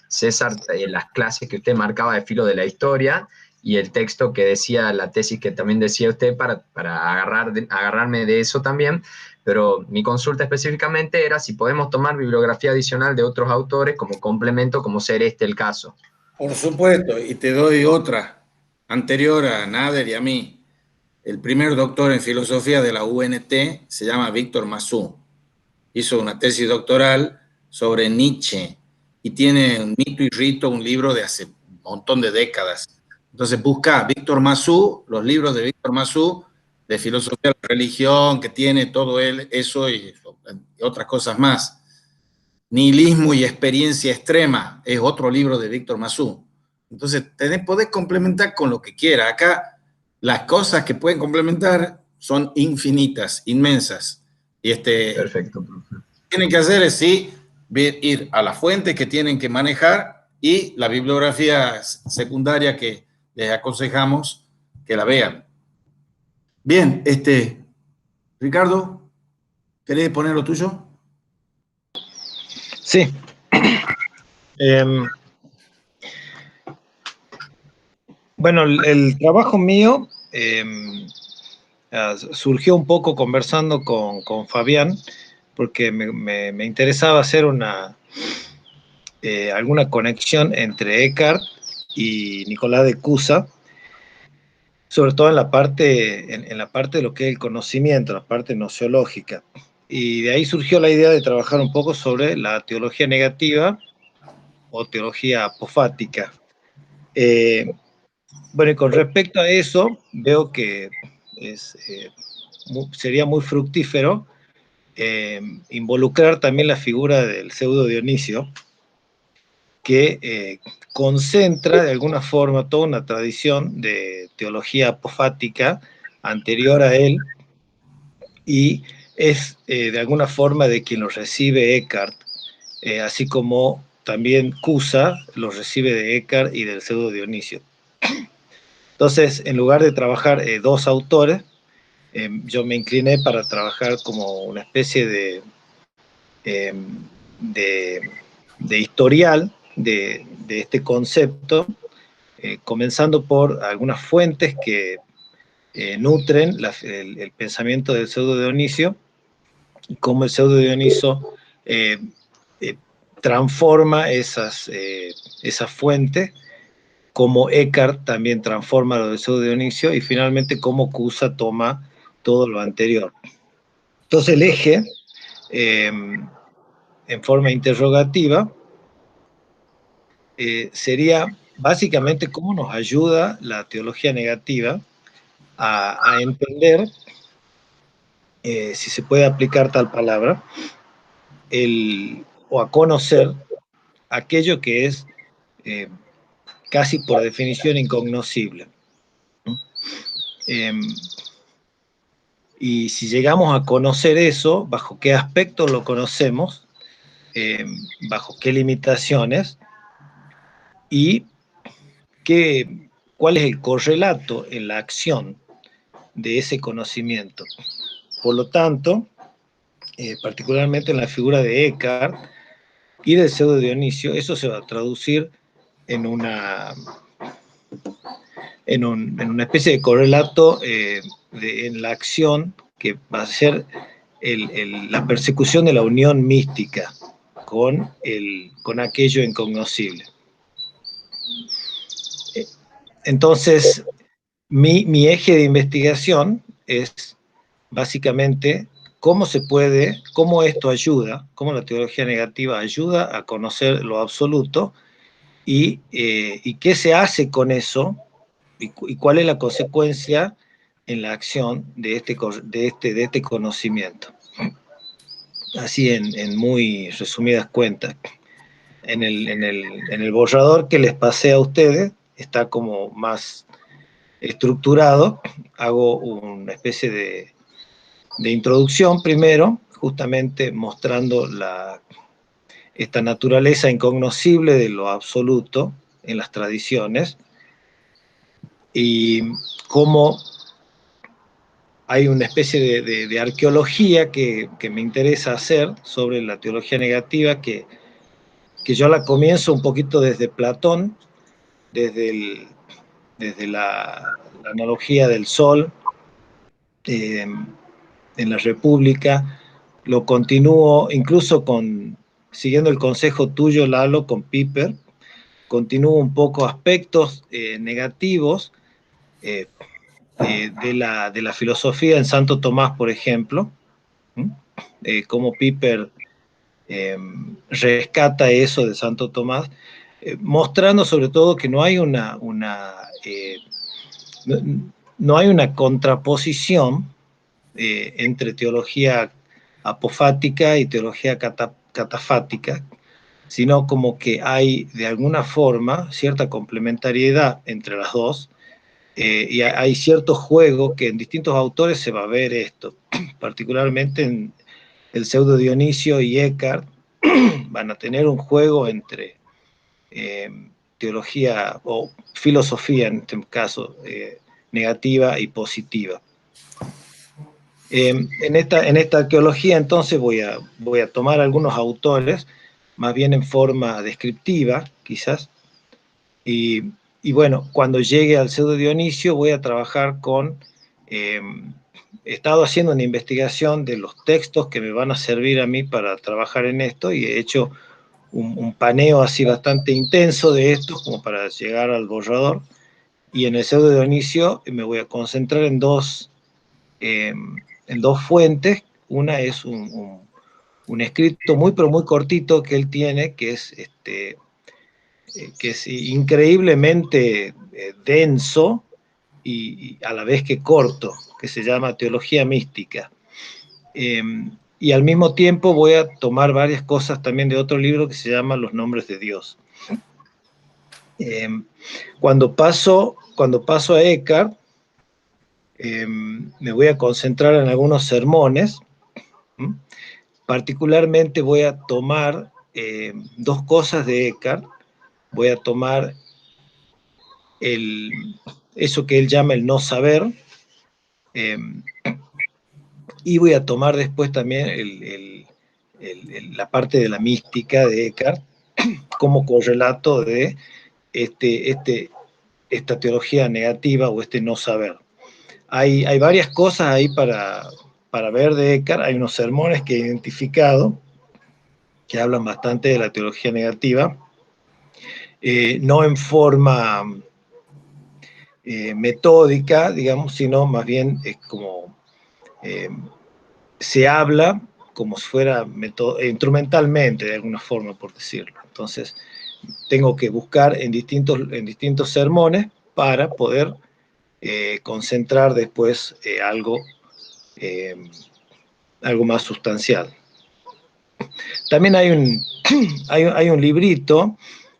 César las clases que usted marcaba de filo de la historia y el texto que decía, la tesis que también decía usted para agarrarme de eso también. Pero mi consulta específicamente era si podemos tomar bibliografía adicional de otros autores como complemento, como ser el caso. Por supuesto, y te doy otra, anterior a Nader y a mí. El primer doctor en filosofía de la UNT se llama Víctor Masú. Hizo una tesis doctoral sobre Nietzsche y tiene un Mito y Rito, un libro de hace un montón de décadas. Entonces busca Víctor Masú, los libros de Víctor Masú, de filosofía de la religión, que tiene todo eso y otras cosas más. Nihilismo y experiencia extrema es otro libro de Víctor Masú. Entonces podés complementar con lo que quiera. Acá las cosas que pueden complementar son infinitas, inmensas. Y Perfecto, profe. Lo que tienen que hacer es ir a las fuentes que tienen que manejar y la bibliografía secundaria que les aconsejamos que la vean. Bien, Ricardo, ¿querés poner lo tuyo? Sí. Bueno, el trabajo mío surgió un poco conversando con Fabián, porque me interesaba hacer alguna conexión entre Eckhart y Nicolás de Cusa, sobre todo en la parte de lo que es el conocimiento, la parte nociológica. Y de ahí surgió la idea de trabajar un poco sobre la teología negativa o teología apofática. Bueno, y con respecto a eso, veo que sería muy fructífero involucrar también la figura del pseudo Dionisio, que concentra de alguna forma toda una tradición de teología apofática anterior a él, y es de alguna forma de quien lo recibe Eckhart, así como también Cusa los recibe de Eckhart y del pseudo Dionisio. Entonces, en lugar de trabajar dos autores, yo me incliné para trabajar como una especie de historial de este concepto, comenzando por algunas fuentes que nutren el pensamiento del pseudo Dionisio, y cómo el pseudo Dioniso transforma esas fuentes, cómo Eckhart también transforma lo del pseudo Dionisio, y finalmente cómo Cusa toma todo lo anterior. Entonces el eje, en forma interrogativa, sería básicamente cómo nos ayuda la teología negativa a entender, si se puede aplicar tal palabra, o a conocer aquello que es casi por definición incognoscible. Y si llegamos a conocer eso, ¿bajo qué aspectos lo conocemos? ¿Bajo qué limitaciones? Y ¿cuál es el correlato en la acción de ese conocimiento? Por lo tanto, particularmente en la figura de Eckhart y del pseudo Dionisio, eso se va a traducir en una especie de correlato en la acción, que va a ser la persecución de la unión mística con aquello incognoscible. Entonces, mi eje de investigación es básicamente cómo esto ayuda, cómo la teología negativa ayuda a conocer lo absoluto, y qué se hace con eso, y cuál es la consecuencia en la acción de este conocimiento. Así en muy resumidas cuentas. En el borrador que les pasé a ustedes está como más estructurado. Hago una especie de introducción primero, justamente mostrando esta naturaleza incognoscible de lo absoluto en las tradiciones, y cómo hay una especie de arqueología que me interesa hacer sobre la teología negativa, que yo la comienzo un poquito desde Platón, desde la analogía del sol en la República. Lo continúo incluso siguiendo el consejo tuyo, Lalo, con Piper. Continúo un poco aspectos negativos de la filosofía en Santo Tomás, por ejemplo, cómo Piper rescata eso de Santo Tomás, mostrando sobre todo que no hay no hay una contraposición entre teología apofática y teología catafática, sino como que hay de alguna forma cierta complementariedad entre las dos, y hay cierto juego que en distintos autores se va a ver esto, particularmente en el pseudo Dionisio y Eckhart. Van a tener un juego entre teología o filosofía, en este caso, negativa y positiva. En esta arqueología, entonces, voy a tomar algunos autores, más bien en forma descriptiva, quizás, y bueno, cuando llegue al pseudo Dionisio voy a trabajar he estado haciendo una investigación de los textos que me van a servir a mí para trabajar en esto, y he hecho un paneo así bastante intenso de esto, como para llegar al borrador, y en el Pseudo Dionisio me voy a concentrar en dos fuentes. Una es un escrito muy, pero muy cortito que él tiene, que es increíblemente denso y a la vez que corto, que se llama Teología Mística. Y al mismo tiempo voy a tomar varias cosas también de otro libro que se llama Los Nombres de Dios. Cuando paso a Eckhart, me voy a concentrar en algunos sermones. Particularmente voy a tomar dos cosas de Eckhart. Voy a tomar eso que él llama el no saber, y voy a tomar después también la parte de la mística de Eckhart como correlato de esta teología negativa o este no saber. Hay varias cosas ahí para ver de Eckhart. Hay unos sermones que he identificado que hablan bastante de la teología negativa, no en forma metódica, digamos, sino más bien es como se habla como si fuera instrumentalmente, de alguna forma, por decirlo. Entonces, tengo que buscar en distintos sermones para poder concentrar después algo más sustancial. También hay un librito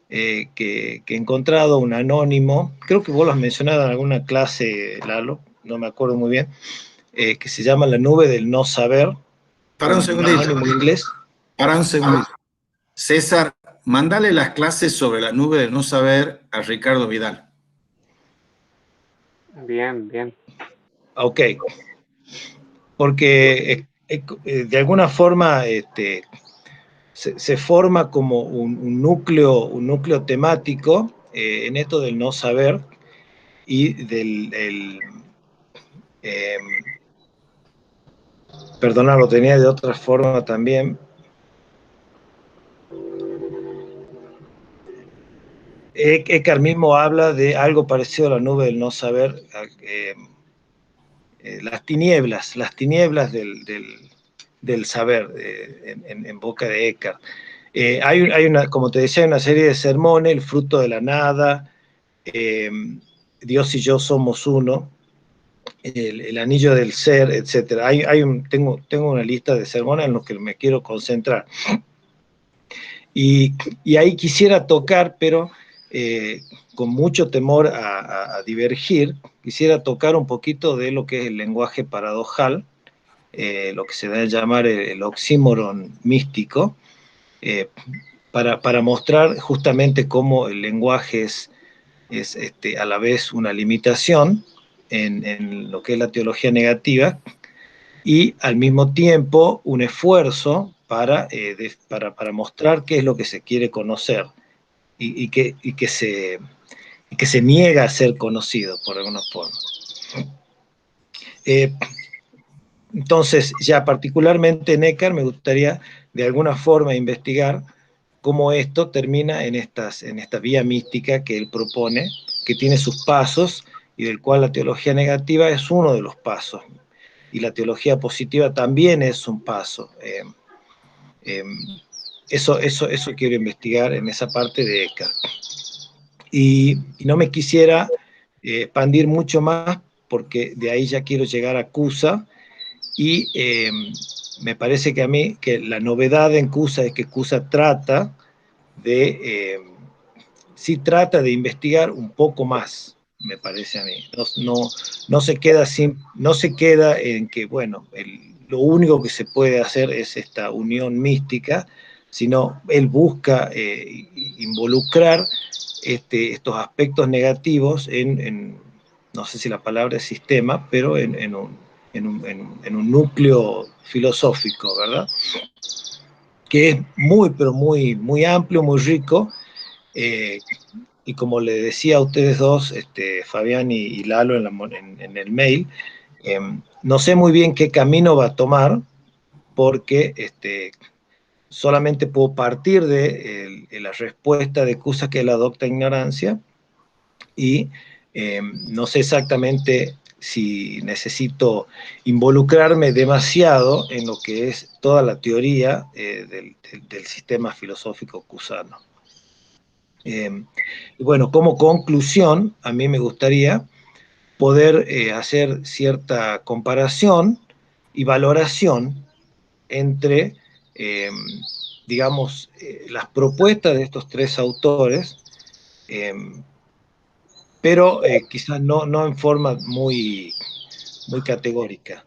que he encontrado, un anónimo, creo que vos lo has mencionado en alguna clase, Lalo, no me acuerdo muy bien, que se llama La Nube del No Saber. Para un segundito. Anónimo inglés. Para un segundito. César, mándale las clases sobre la nube del no saber a Ricardo Vidal. Bien, bien. Ok. Porque de alguna forma se forma como un núcleo temático en esto del no saber y perdona, lo tenía de otra forma también. Eckhart mismo habla de algo parecido a la nube del no saber, las tinieblas del saber en boca de Eckhart. Hay como te decía, una serie de sermones, El fruto de la nada, Dios y yo somos uno, el anillo del ser, etc. Tengo una lista de sermones en los que me quiero concentrar. Y ahí quisiera tocar, pero con mucho temor a divergir, quisiera tocar un poquito de lo que es el lenguaje paradojal, lo que se da a llamar el oxímoron místico, para mostrar justamente cómo el lenguaje es a la vez una limitación en lo que es la teología negativa y al mismo tiempo un esfuerzo para mostrar qué es lo que se quiere conocer y que se niega a ser conocido por alguna forma. Entonces, ya particularmente en Eckhart me gustaría de alguna forma investigar cómo esto termina en esta vía mística que él propone, que tiene sus pasos y del cual la teología negativa es uno de los pasos. Y la teología positiva también es un paso. Eso quiero investigar en esa parte de Eckhart. Y no me quisiera expandir mucho más, porque de ahí ya quiero llegar a Cusa, y me parece que a mí que la novedad en Cusa es que Cusa trata de investigar un poco más, me parece a mí. No se queda en que, bueno, lo único que se puede hacer es esta unión mística, sino él busca involucrar estos aspectos negativos no sé si la palabra es sistema, pero en un núcleo filosófico, ¿verdad? Que es muy, pero muy, muy amplio, muy rico, y como le decía a ustedes dos, Fabián y Lalo en el mail, no sé muy bien qué camino va a tomar, porque solamente puedo partir de la respuesta de Cusa, que es la docta ignorancia, y No sé exactamente si necesito involucrarme demasiado en lo que es toda la teoría del sistema filosófico cusano. Y bueno, como conclusión, a mí me gustaría poder hacer cierta comparación y valoración entre, digamos, las propuestas de estos tres autores, pero quizás no en forma muy categórica.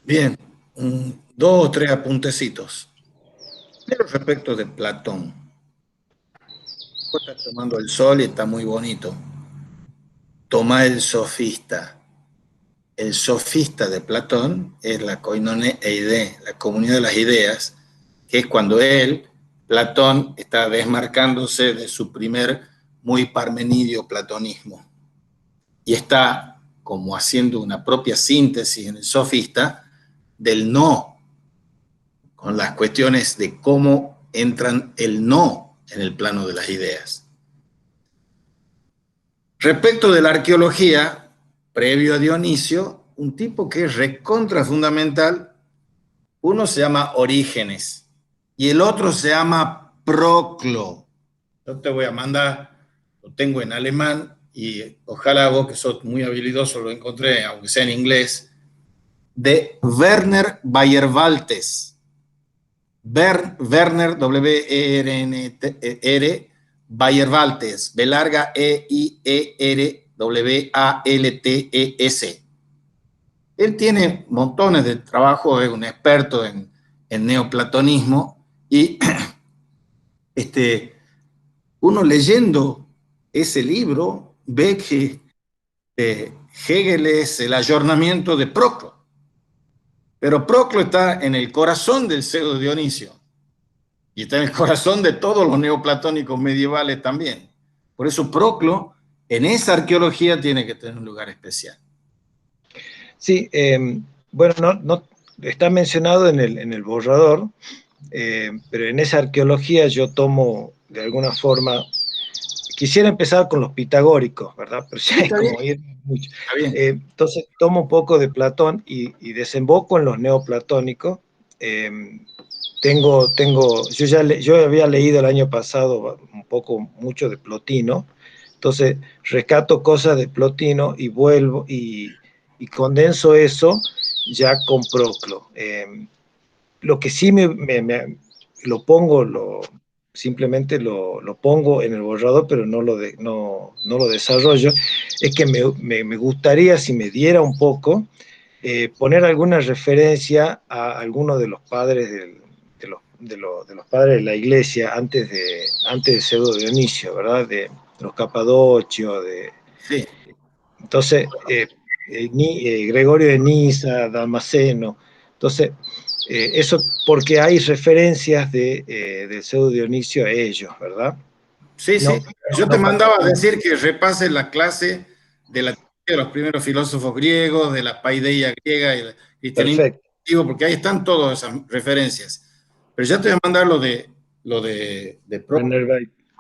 Bien, dos o tres apuntecitos. Primero respecto de Platón. Está tomando el sol y está muy bonito. Toma el sofista. El sofista de Platón es la koinoné eidé, la comunidad de las ideas, que es cuando Platón, está desmarcándose de su primer muy parmenidio platonismo y está como haciendo una propia síntesis en el sofista del no, con las cuestiones de cómo entran el no en el plano de las ideas. Respecto de la arqueología, previo a Dionisio, un tipo que es recontra fundamental, uno se llama Orígenes y el otro se llama Proclo. Yo te voy a mandar, lo tengo en alemán y ojalá vos que sos muy habilidoso lo encontré, aunque sea en inglés, de Werner Bayer-Waltes. Werner, W-E-R-N-R, Bayer-Waltes, B larga E-I-E-R-W-A-L-T-E-S. Él tiene montones de trabajos, es un experto en neoplatonismo y uno leyendo ese libro ve que Hegel es el ayornamiento de Proclo, pero Proclo está en el corazón del pseudo Dionisio y está en el corazón de todos los neoplatónicos medievales también. Por eso Proclo en esa arqueología tiene que tener un lugar especial. Sí, bueno, no está mencionado en el borrador, pero en esa arqueología yo tomo de alguna forma, quisiera empezar con los pitagóricos, ¿verdad? Pero ya es como ir mucho. Entonces tomo un poco de Platón y desemboco en los neoplatónicos. Yo había leído el año pasado mucho de Plotino, entonces rescato cosas de Plotino y vuelvo y condenso eso ya con Proclo. Lo que sí lo pongo, simplemente lo pongo en el borrador, pero no lo desarrollo, es que me gustaría, si me diera un poco, poner alguna referencia a alguno de los padres de los padres de la iglesia antes de pseudo Dionisio, ¿verdad? De los Capadocios, Sí. Entonces, Gregorio de Niza, Damasceno. Entonces, eso porque hay referencias del pseudo Dionisio a ellos, ¿verdad? Sí, sí. Yo te mandaba a decir que repases la clase de los primeros filósofos griegos, de la paideia griega y el cristianismo, porque ahí están todas esas referencias. Pero ya te voy a mandar lo de Proclo,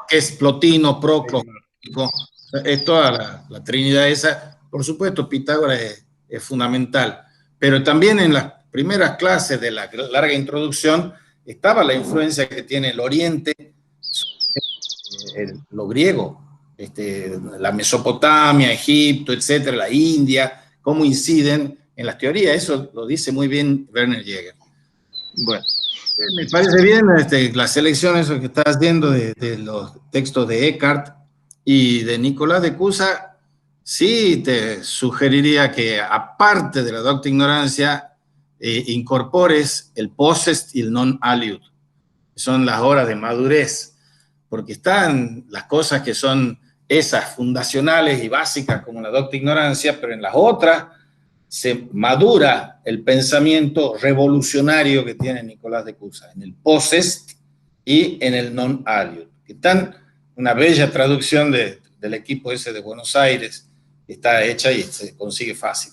que es Plotino, Proclo, es toda la trinidad esa. Por supuesto, Pitágoras es fundamental, pero también en las primeras clases de la larga introducción estaba la influencia que tiene el Oriente, lo griego, la Mesopotamia, Egipto, etcétera, la India, cómo inciden en las teorías. Eso lo dice muy bien Werner Jäger. Bueno. Me parece bien la selección eso que estás haciendo de los textos de Eckhart y de Nicolás de Cusa. Sí te sugeriría que, aparte de la docta ignorancia, incorpores el possest y el non-aliud, que son las horas de madurez, porque están las cosas que son esas fundacionales y básicas como la docta ignorancia, pero en las otras se madura el pensamiento revolucionario que tiene Nicolás de Cusa, en el possest y en el non-aliud, que están una bella traducción del equipo ese de Buenos Aires, que está hecha y se consigue fácil.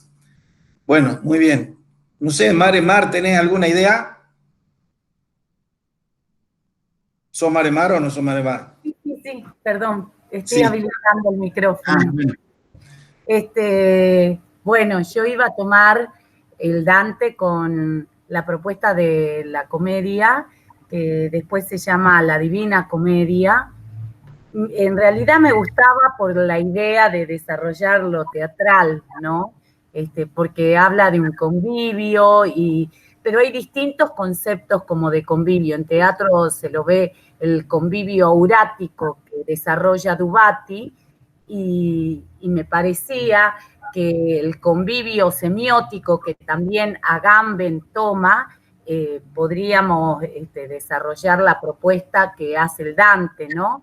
Bueno, muy bien. No sé, Mar, ¿tenés alguna idea? ¿Sos Mar o no sos Mar? Sí, perdón. Estoy Sí. habilitando el micrófono. Bueno. Bueno, yo iba a tomar el Dante con la propuesta de la comedia, que después se llama La Divina Comedia. En realidad me gustaba por la idea de desarrollar lo teatral, ¿no? Porque habla de un convivio, pero hay distintos conceptos como de convivio. En teatro se lo ve el convivio aurático que desarrolla Dubati, y me parecía que el convivio semiótico que también Agamben toma, podríamos desarrollar la propuesta que hace el Dante, ¿no?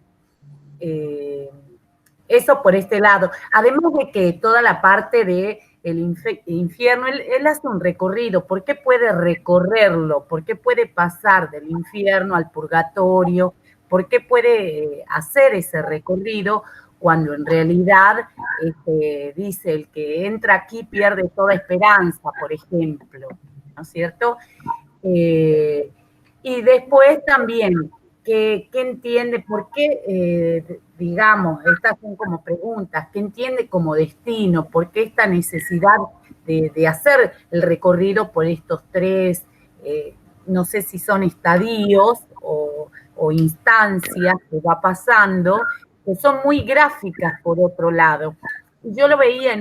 Eso por este lado. Además de que toda la parte de el infierno, él hace un recorrido. ¿Por qué puede recorrerlo? ¿Por qué puede pasar del infierno al purgatorio? ¿Por qué puede hacer ese recorrido cuando en realidad dice el que entra aquí pierde toda esperanza, por ejemplo, ¿no es cierto? Y después también, ¿qué entiende? ¿Por qué, digamos, estas son como preguntas, ¿qué entiende como destino? ¿Por qué esta necesidad de hacer el recorrido por estos tres, no sé si son estadios o instancias que va pasando, que son muy gráficas por otro lado? Yo lo veía,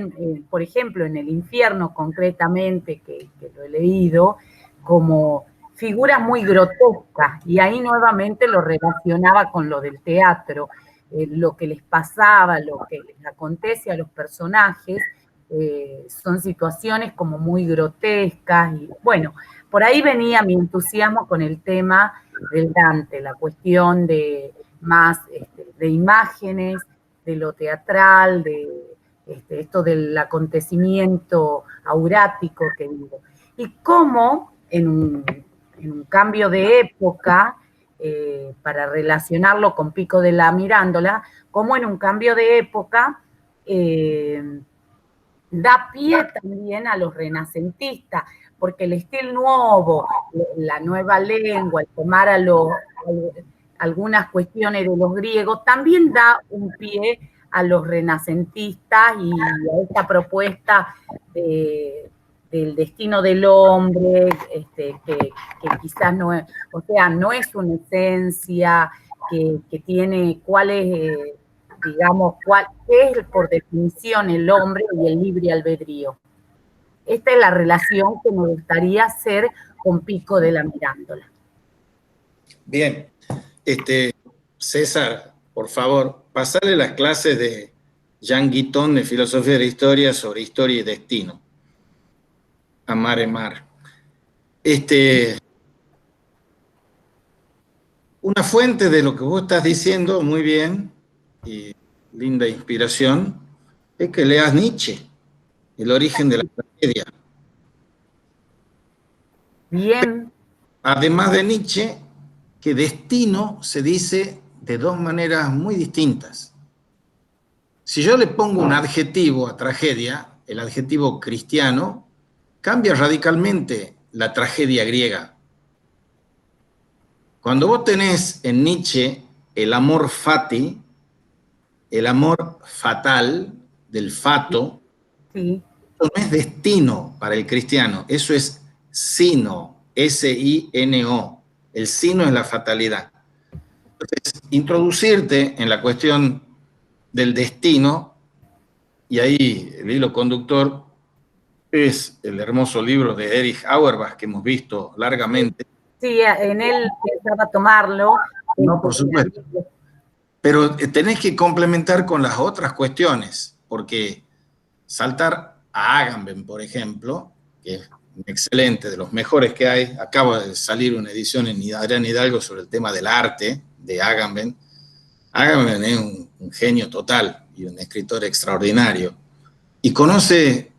por ejemplo, en el infierno concretamente, que lo he leído, como figuras muy grotescas, y ahí nuevamente lo relacionaba con lo del teatro, lo que les pasaba, lo que les acontece a los personajes, son situaciones como muy grotescas, y bueno, por ahí venía mi entusiasmo con el tema del Dante, la cuestión de más de imágenes, de lo teatral, de esto del acontecimiento aurático que digo. Y cómo en un cambio de época, para relacionarlo con Pico de la Mirándola, cómo en un cambio de época da pie también a los renacentistas, porque el estilo nuevo, la nueva lengua, el tomar algunas cuestiones de los griegos, también da un pie a los renacentistas y a esta propuesta del destino del hombre, que quizás no es, o sea, no es una esencia, que tiene cuál es, digamos, qué es por definición el hombre y el libre albedrío. Esta es la relación que me gustaría hacer con Pico de la Mirándola. Bien. César, por favor, pasale las clases de Jean Guitton de Filosofía de la Historia sobre Historia y Destino. A Mare Mar. Una fuente de lo que vos estás diciendo, muy bien, y linda inspiración, es que leas Nietzsche, El origen de la tragedia. Bien. Además de Nietzsche, que destino se dice de dos maneras muy distintas. Si yo le pongo un adjetivo a tragedia, el adjetivo cristiano, cambia radicalmente la tragedia griega. Cuando vos tenés en Nietzsche el amor fati, el amor fatal, del fato, sí, eso no es destino para el cristiano, eso es sino, S-I-N-O. El sino es la fatalidad. Entonces, introducirte en la cuestión del destino, y ahí el hilo conductor es el hermoso libro de Erich Auerbach que hemos visto largamente. Sí, en él pensaba tomarlo. No, por supuesto. Pero tenés que complementar con las otras cuestiones, porque saltar a Agamben, por ejemplo, que es excelente, de los mejores que hay, acaba de salir una edición en Adrián Hidalgo sobre el tema del arte de Agamben. Agamben es un genio total y un escritor extraordinario. Y conoce,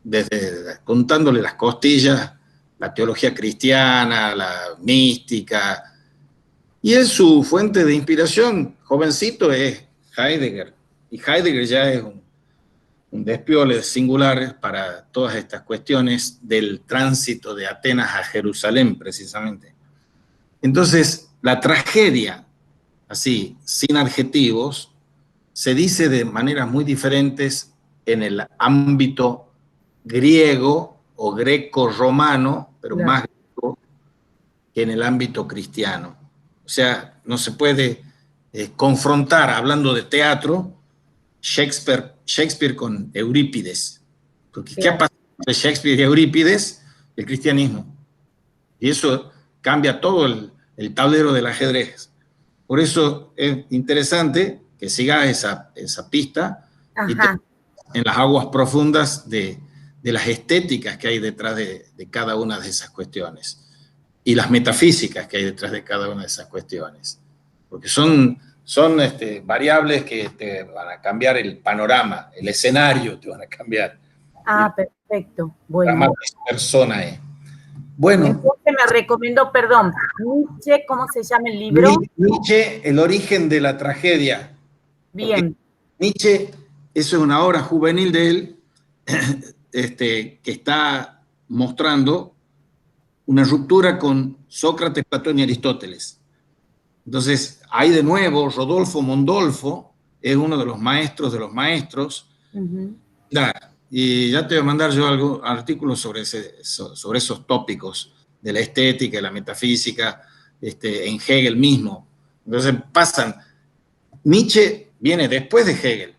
desde contándole las costillas, la teología cristiana, la mística. Y es su fuente de inspiración, jovencito, es Heidegger. Y Heidegger ya es un despiole singular para todas estas cuestiones del tránsito de Atenas a Jerusalén, precisamente. Entonces, la tragedia, así, sin adjetivos, se dice de maneras muy diferentes en el ámbito griego o greco-romano, pero Claro. más griego que en el ámbito cristiano. O sea, no se puede confrontar, hablando de teatro, Shakespeare con Eurípides. Porque ¿qué ha Claro. pasado entre Shakespeare y Eurípides? El cristianismo. Y eso cambia todo el tablero del ajedrez. Por eso es interesante que sigas esa pista y Ajá. en las aguas profundas de las estéticas que hay detrás de cada una de esas cuestiones y las metafísicas que hay detrás de cada una de esas cuestiones. Porque son variables que te van a cambiar el panorama, el escenario te van a cambiar. Ah, perfecto. La Bueno. persona es. Bueno. Entonces me recomendó, perdón, Nietzsche, ¿cómo se llama el libro? Nietzsche, El origen de la tragedia. Bien. Nietzsche, eso es una obra juvenil de él, que está mostrando una ruptura con Sócrates, Platón y Aristóteles. Entonces, ahí de nuevo, Rodolfo Mondolfo es uno de los maestros. Y ya te voy a mandar yo algún artículo sobre esos tópicos de la estética y la metafísica en Hegel mismo. Entonces Nietzsche viene después de Hegel,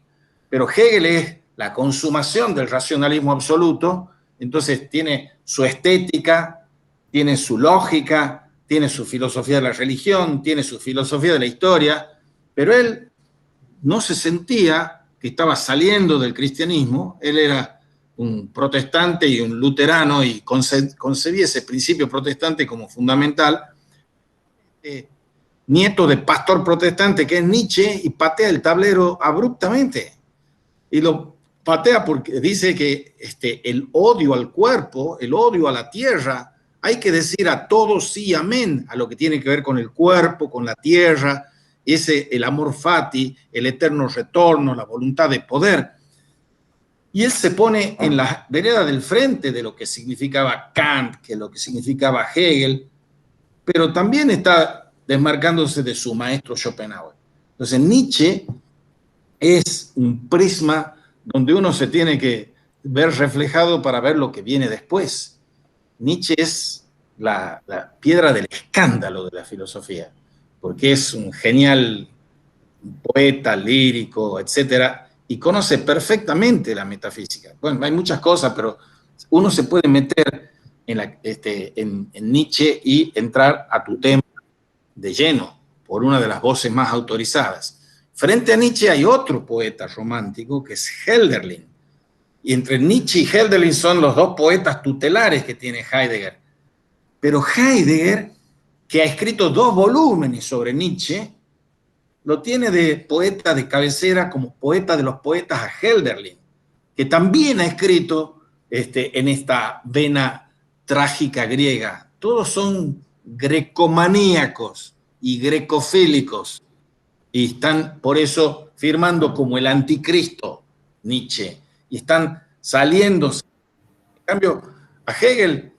pero Hegel es la consumación del racionalismo absoluto, entonces tiene su estética, tiene su lógica, tiene su filosofía de la religión, tiene su filosofía de la historia, pero él no se sentía que estaba saliendo del cristianismo, él era un protestante y un luterano y concebía ese principio protestante como fundamental, nieto de pastor protestante que es Nietzsche, y patea el tablero abruptamente. Y lo patea porque dice que el odio al cuerpo, el odio a la tierra, hay que decir a todos sí, amén, a lo que tiene que ver con el cuerpo, con la tierra, el amor fati, el eterno retorno, la voluntad de poder. Y él se pone en la vereda del frente de lo que significaba Kant, que lo que significaba Hegel, pero también está desmarcándose de su maestro Schopenhauer. Entonces Nietzsche es un prisma donde uno se tiene que ver reflejado para ver lo que viene después. Nietzsche es la piedra del escándalo de la filosofía, porque es un genial poeta, lírico, etcétera, y conoce perfectamente la metafísica. Bueno, hay muchas cosas, pero uno se puede meter en Nietzsche y entrar a tu tema de lleno por una de las voces más autorizadas. Frente a Nietzsche hay otro poeta romántico que es Hölderlin. Y entre Nietzsche y Hölderlin son los dos poetas tutelares que tiene Heidegger. Pero Heidegger, que ha escrito 2 volúmenes sobre Nietzsche, lo tiene de poeta de cabecera como poeta de los poetas a Hölderlin, que también ha escrito en esta vena trágica griega. Todos son grecomaníacos y grecofílicos y están por eso firmando como el anticristo Nietzsche y están saliéndose. En cambio, a Hegel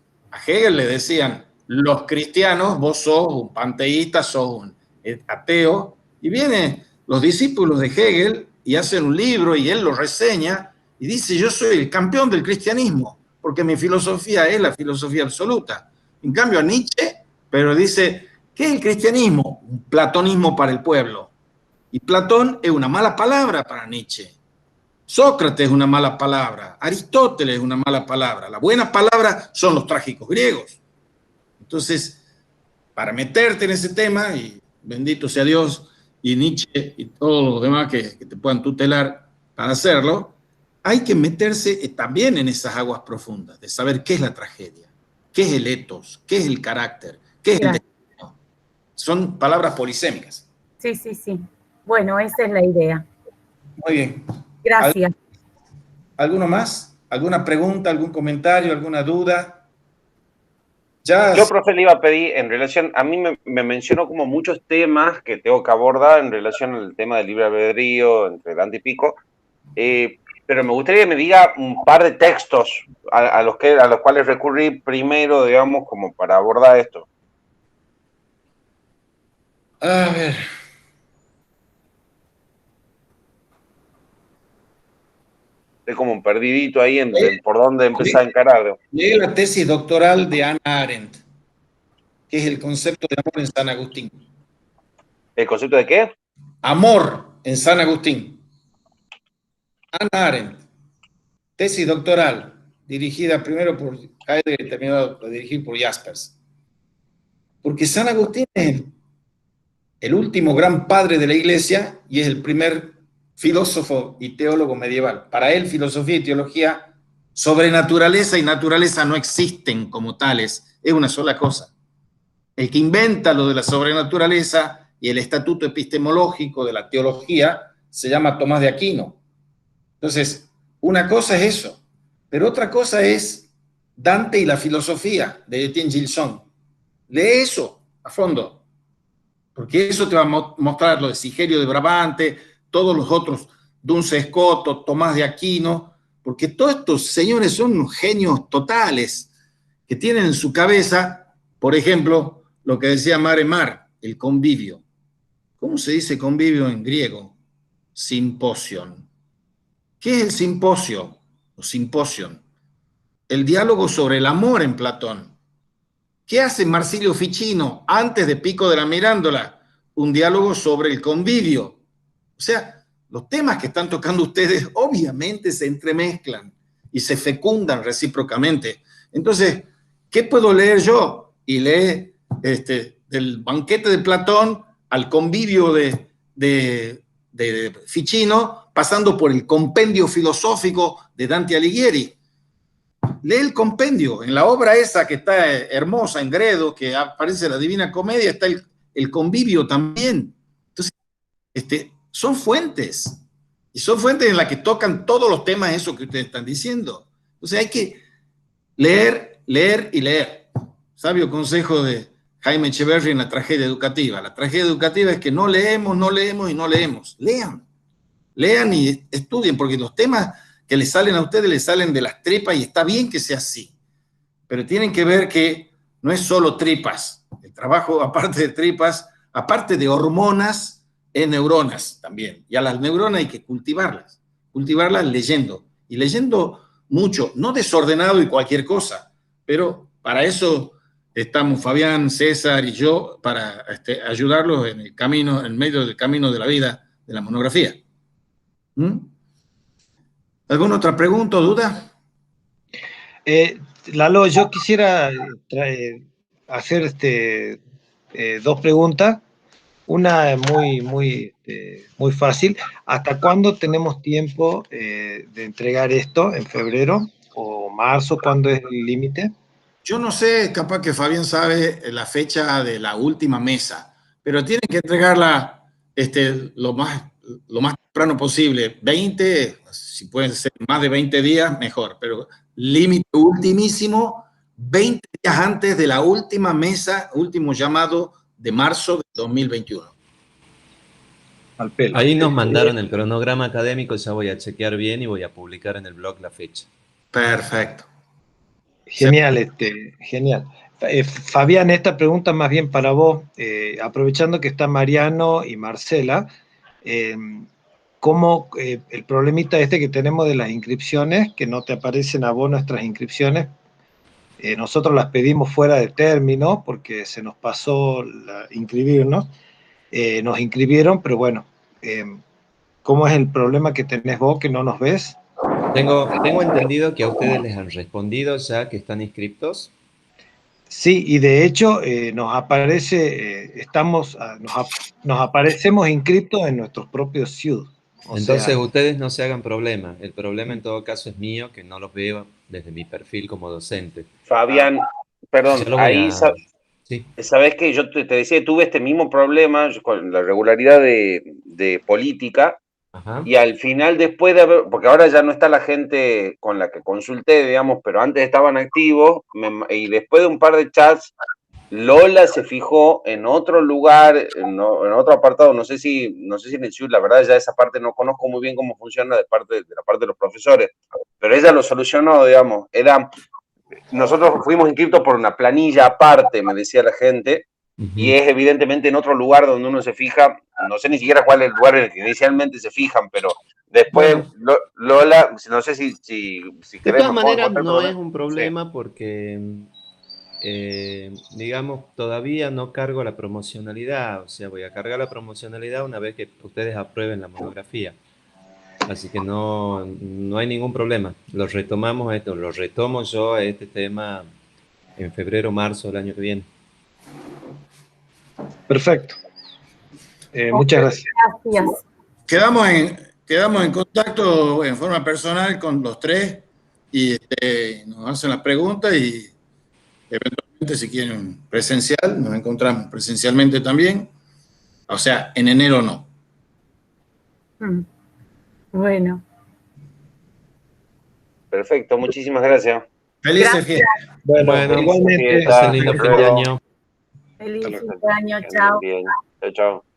le decían, los cristianos, vos sos un panteísta, sos un ateo, y vienen los discípulos de Hegel y hacen un libro y él lo reseña y dice, yo soy el campeón del cristianismo, porque mi filosofía es la filosofía absoluta. En cambio a Nietzsche, pero dice, ¿qué es el cristianismo? Un platonismo para el pueblo. Y Platón es una mala palabra para Nietzsche. Sócrates es una mala palabra. Aristóteles es una mala palabra. La buena palabra son los trágicos griegos. Entonces, para meterte en ese tema, y bendito sea Dios, y Nietzsche y todos los demás que te puedan tutelar para hacerlo, hay que meterse también en esas aguas profundas, de saber qué es la tragedia, qué es el etos, qué es el carácter, qué es el destino. Son palabras polisémicas. Sí, sí, sí. Bueno, esa es la idea. Muy bien. Gracias. ¿Alguno más? ¿Alguna pregunta, algún comentario, alguna duda? Yo, profe, le iba a pedir en relación, a mí me mencionó como muchos temas que tengo que abordar en relación al tema del libre albedrío entre Dante y Pico, pero me gustaría que me diga un par de textos a los cuales recurrir primero, digamos, como para abordar esto. A ver. Estoy como un perdidito ahí en por dónde empezar a encarar. Lee la tesis doctoral de Hannah Arendt, que es el concepto de amor en San Agustín. ¿El concepto de qué? Amor en San Agustín. Hannah Arendt, tesis doctoral, dirigida primero por Heidegger y terminada de dirigir por Jaspers. Porque San Agustín es el último gran padre de la Iglesia y es el primer filósofo y teólogo medieval. Para él, filosofía y teología, sobrenaturaleza y naturaleza no existen como tales, es una sola cosa. El que inventa lo de la sobrenaturaleza y el estatuto epistemológico de la teología se llama Tomás de Aquino. Entonces, una cosa es eso, pero otra cosa es Dante y la filosofía de Etienne Gilson. Lee eso a fondo, porque eso te va a mostrar lo de Sigerio de Brabante, todos los otros, Duns Scoto, Tomás de Aquino, porque todos estos señores son unos genios totales que tienen en su cabeza, por ejemplo, lo que decía Mare Mar, el convivio. ¿Cómo se dice convivio en griego? Simposion. ¿Qué es el simposio o simposion? El diálogo sobre el amor en Platón. ¿Qué hace Marsilio Ficino antes de Pico de la Mirándola? Un diálogo sobre el convivio. O sea, los temas que están tocando ustedes obviamente se entremezclan y se fecundan recíprocamente. Entonces, ¿qué puedo leer yo? Y lee del banquete de Platón al convivio de Ficino, pasando por el compendio filosófico de Dante Alighieri. Lee el compendio. En la obra esa que está hermosa en Gredo, que aparece en la Divina Comedia, está el convivio también. Entonces, son fuentes. Y son fuentes en las que tocan todos los temas esos que ustedes están diciendo. Entonces hay que leer, leer y leer. Sabio consejo de Jaime Echeverry en La tragedia educativa. La tragedia educativa es que no leemos, no leemos y no leemos. Lean. Lean y estudien, porque los temas que les salen a ustedes les salen de las tripas y está bien que sea así. Pero tienen que ver que no es solo tripas. El trabajo, aparte de tripas, aparte de hormonas, es neuronas también. Y a las neuronas hay que cultivarlas leyendo. Y leyendo mucho, no desordenado y cualquier cosa, pero para eso estamos Fabián, César y yo, para ayudarlos en el camino, en medio del camino de la vida, de la monografía. ¿Alguna otra pregunta o duda? Lalo, yo quisiera hacer dos preguntas. Una muy fácil. ¿Hasta cuándo tenemos tiempo de entregar esto? ¿En febrero o marzo? ¿Cuándo es el límite? Yo no sé, capaz que Fabián sabe la fecha de la última mesa, pero tienen que entregarla lo más temprano posible. 20, si pueden ser más de 20 días, mejor, pero límite ultimísimo, 20 días antes de la última mesa, último llamado de marzo de 2021. Al pelo. Ahí nos mandaron el cronograma académico, ya voy a chequear bien y voy a publicar en el blog la fecha. Perfecto. Genial, genial. Fabián, esta pregunta más bien para vos, aprovechando que está Mariano y Marcela, ¿cómo el problemita que tenemos de las inscripciones, que no te aparecen a vos nuestras inscripciones? Nosotros las pedimos fuera de término porque se nos pasó inscribirnos, nos inscribieron, pero bueno, ¿cómo es el problema que tenés vos que no nos ves? Tengo entendido que a ustedes les han respondido ya que están inscriptos. Sí, y de hecho nos aparecemos inscriptos en nuestros propios CIUD. Entonces ustedes no se hagan problema. El problema en todo caso es mío, que no los veo desde mi perfil como docente. Fabián, perdón, ahí sí. Sabes que yo te decía que tuve este mismo problema con la regularidad de política. Ajá. Y al final, después de haber, porque ahora ya no está la gente con la que consulté, digamos, pero antes estaban activos, y después de un par de chats, Lola se fijó en otro lugar, en otro apartado, no sé si en el CIUD, la verdad ya esa parte no conozco muy bien cómo funciona de la parte de los profesores, pero ella lo solucionó, digamos, nosotros fuimos inscritos por una planilla aparte, me decía la gente, y es evidentemente en otro lugar donde uno se fija, no sé ni siquiera cuál es el lugar en el que inicialmente se fijan, pero Después, Bueno. Lola, no sé si De querés... todas maneras, no Lola. es un problema porque, digamos, todavía no cargo la promocionalidad. O sea, voy a cargar la promocionalidad una vez que ustedes aprueben la monografía. Así que no hay ningún problema. Lo retomo yo a este tema en febrero, marzo del año que viene. Perfecto. Muchas gracias. Gracias. Quedamos en contacto en forma personal con los tres y nos hacen las preguntas y eventualmente si quieren presencial, nos encontramos presencialmente también. O sea, en enero no. Bueno. Perfecto, muchísimas gracias. Felices fiestas. Bueno, igualmente. Pasen lindo fin de año. Feliz fin de año, chao. Bien, chao, chao.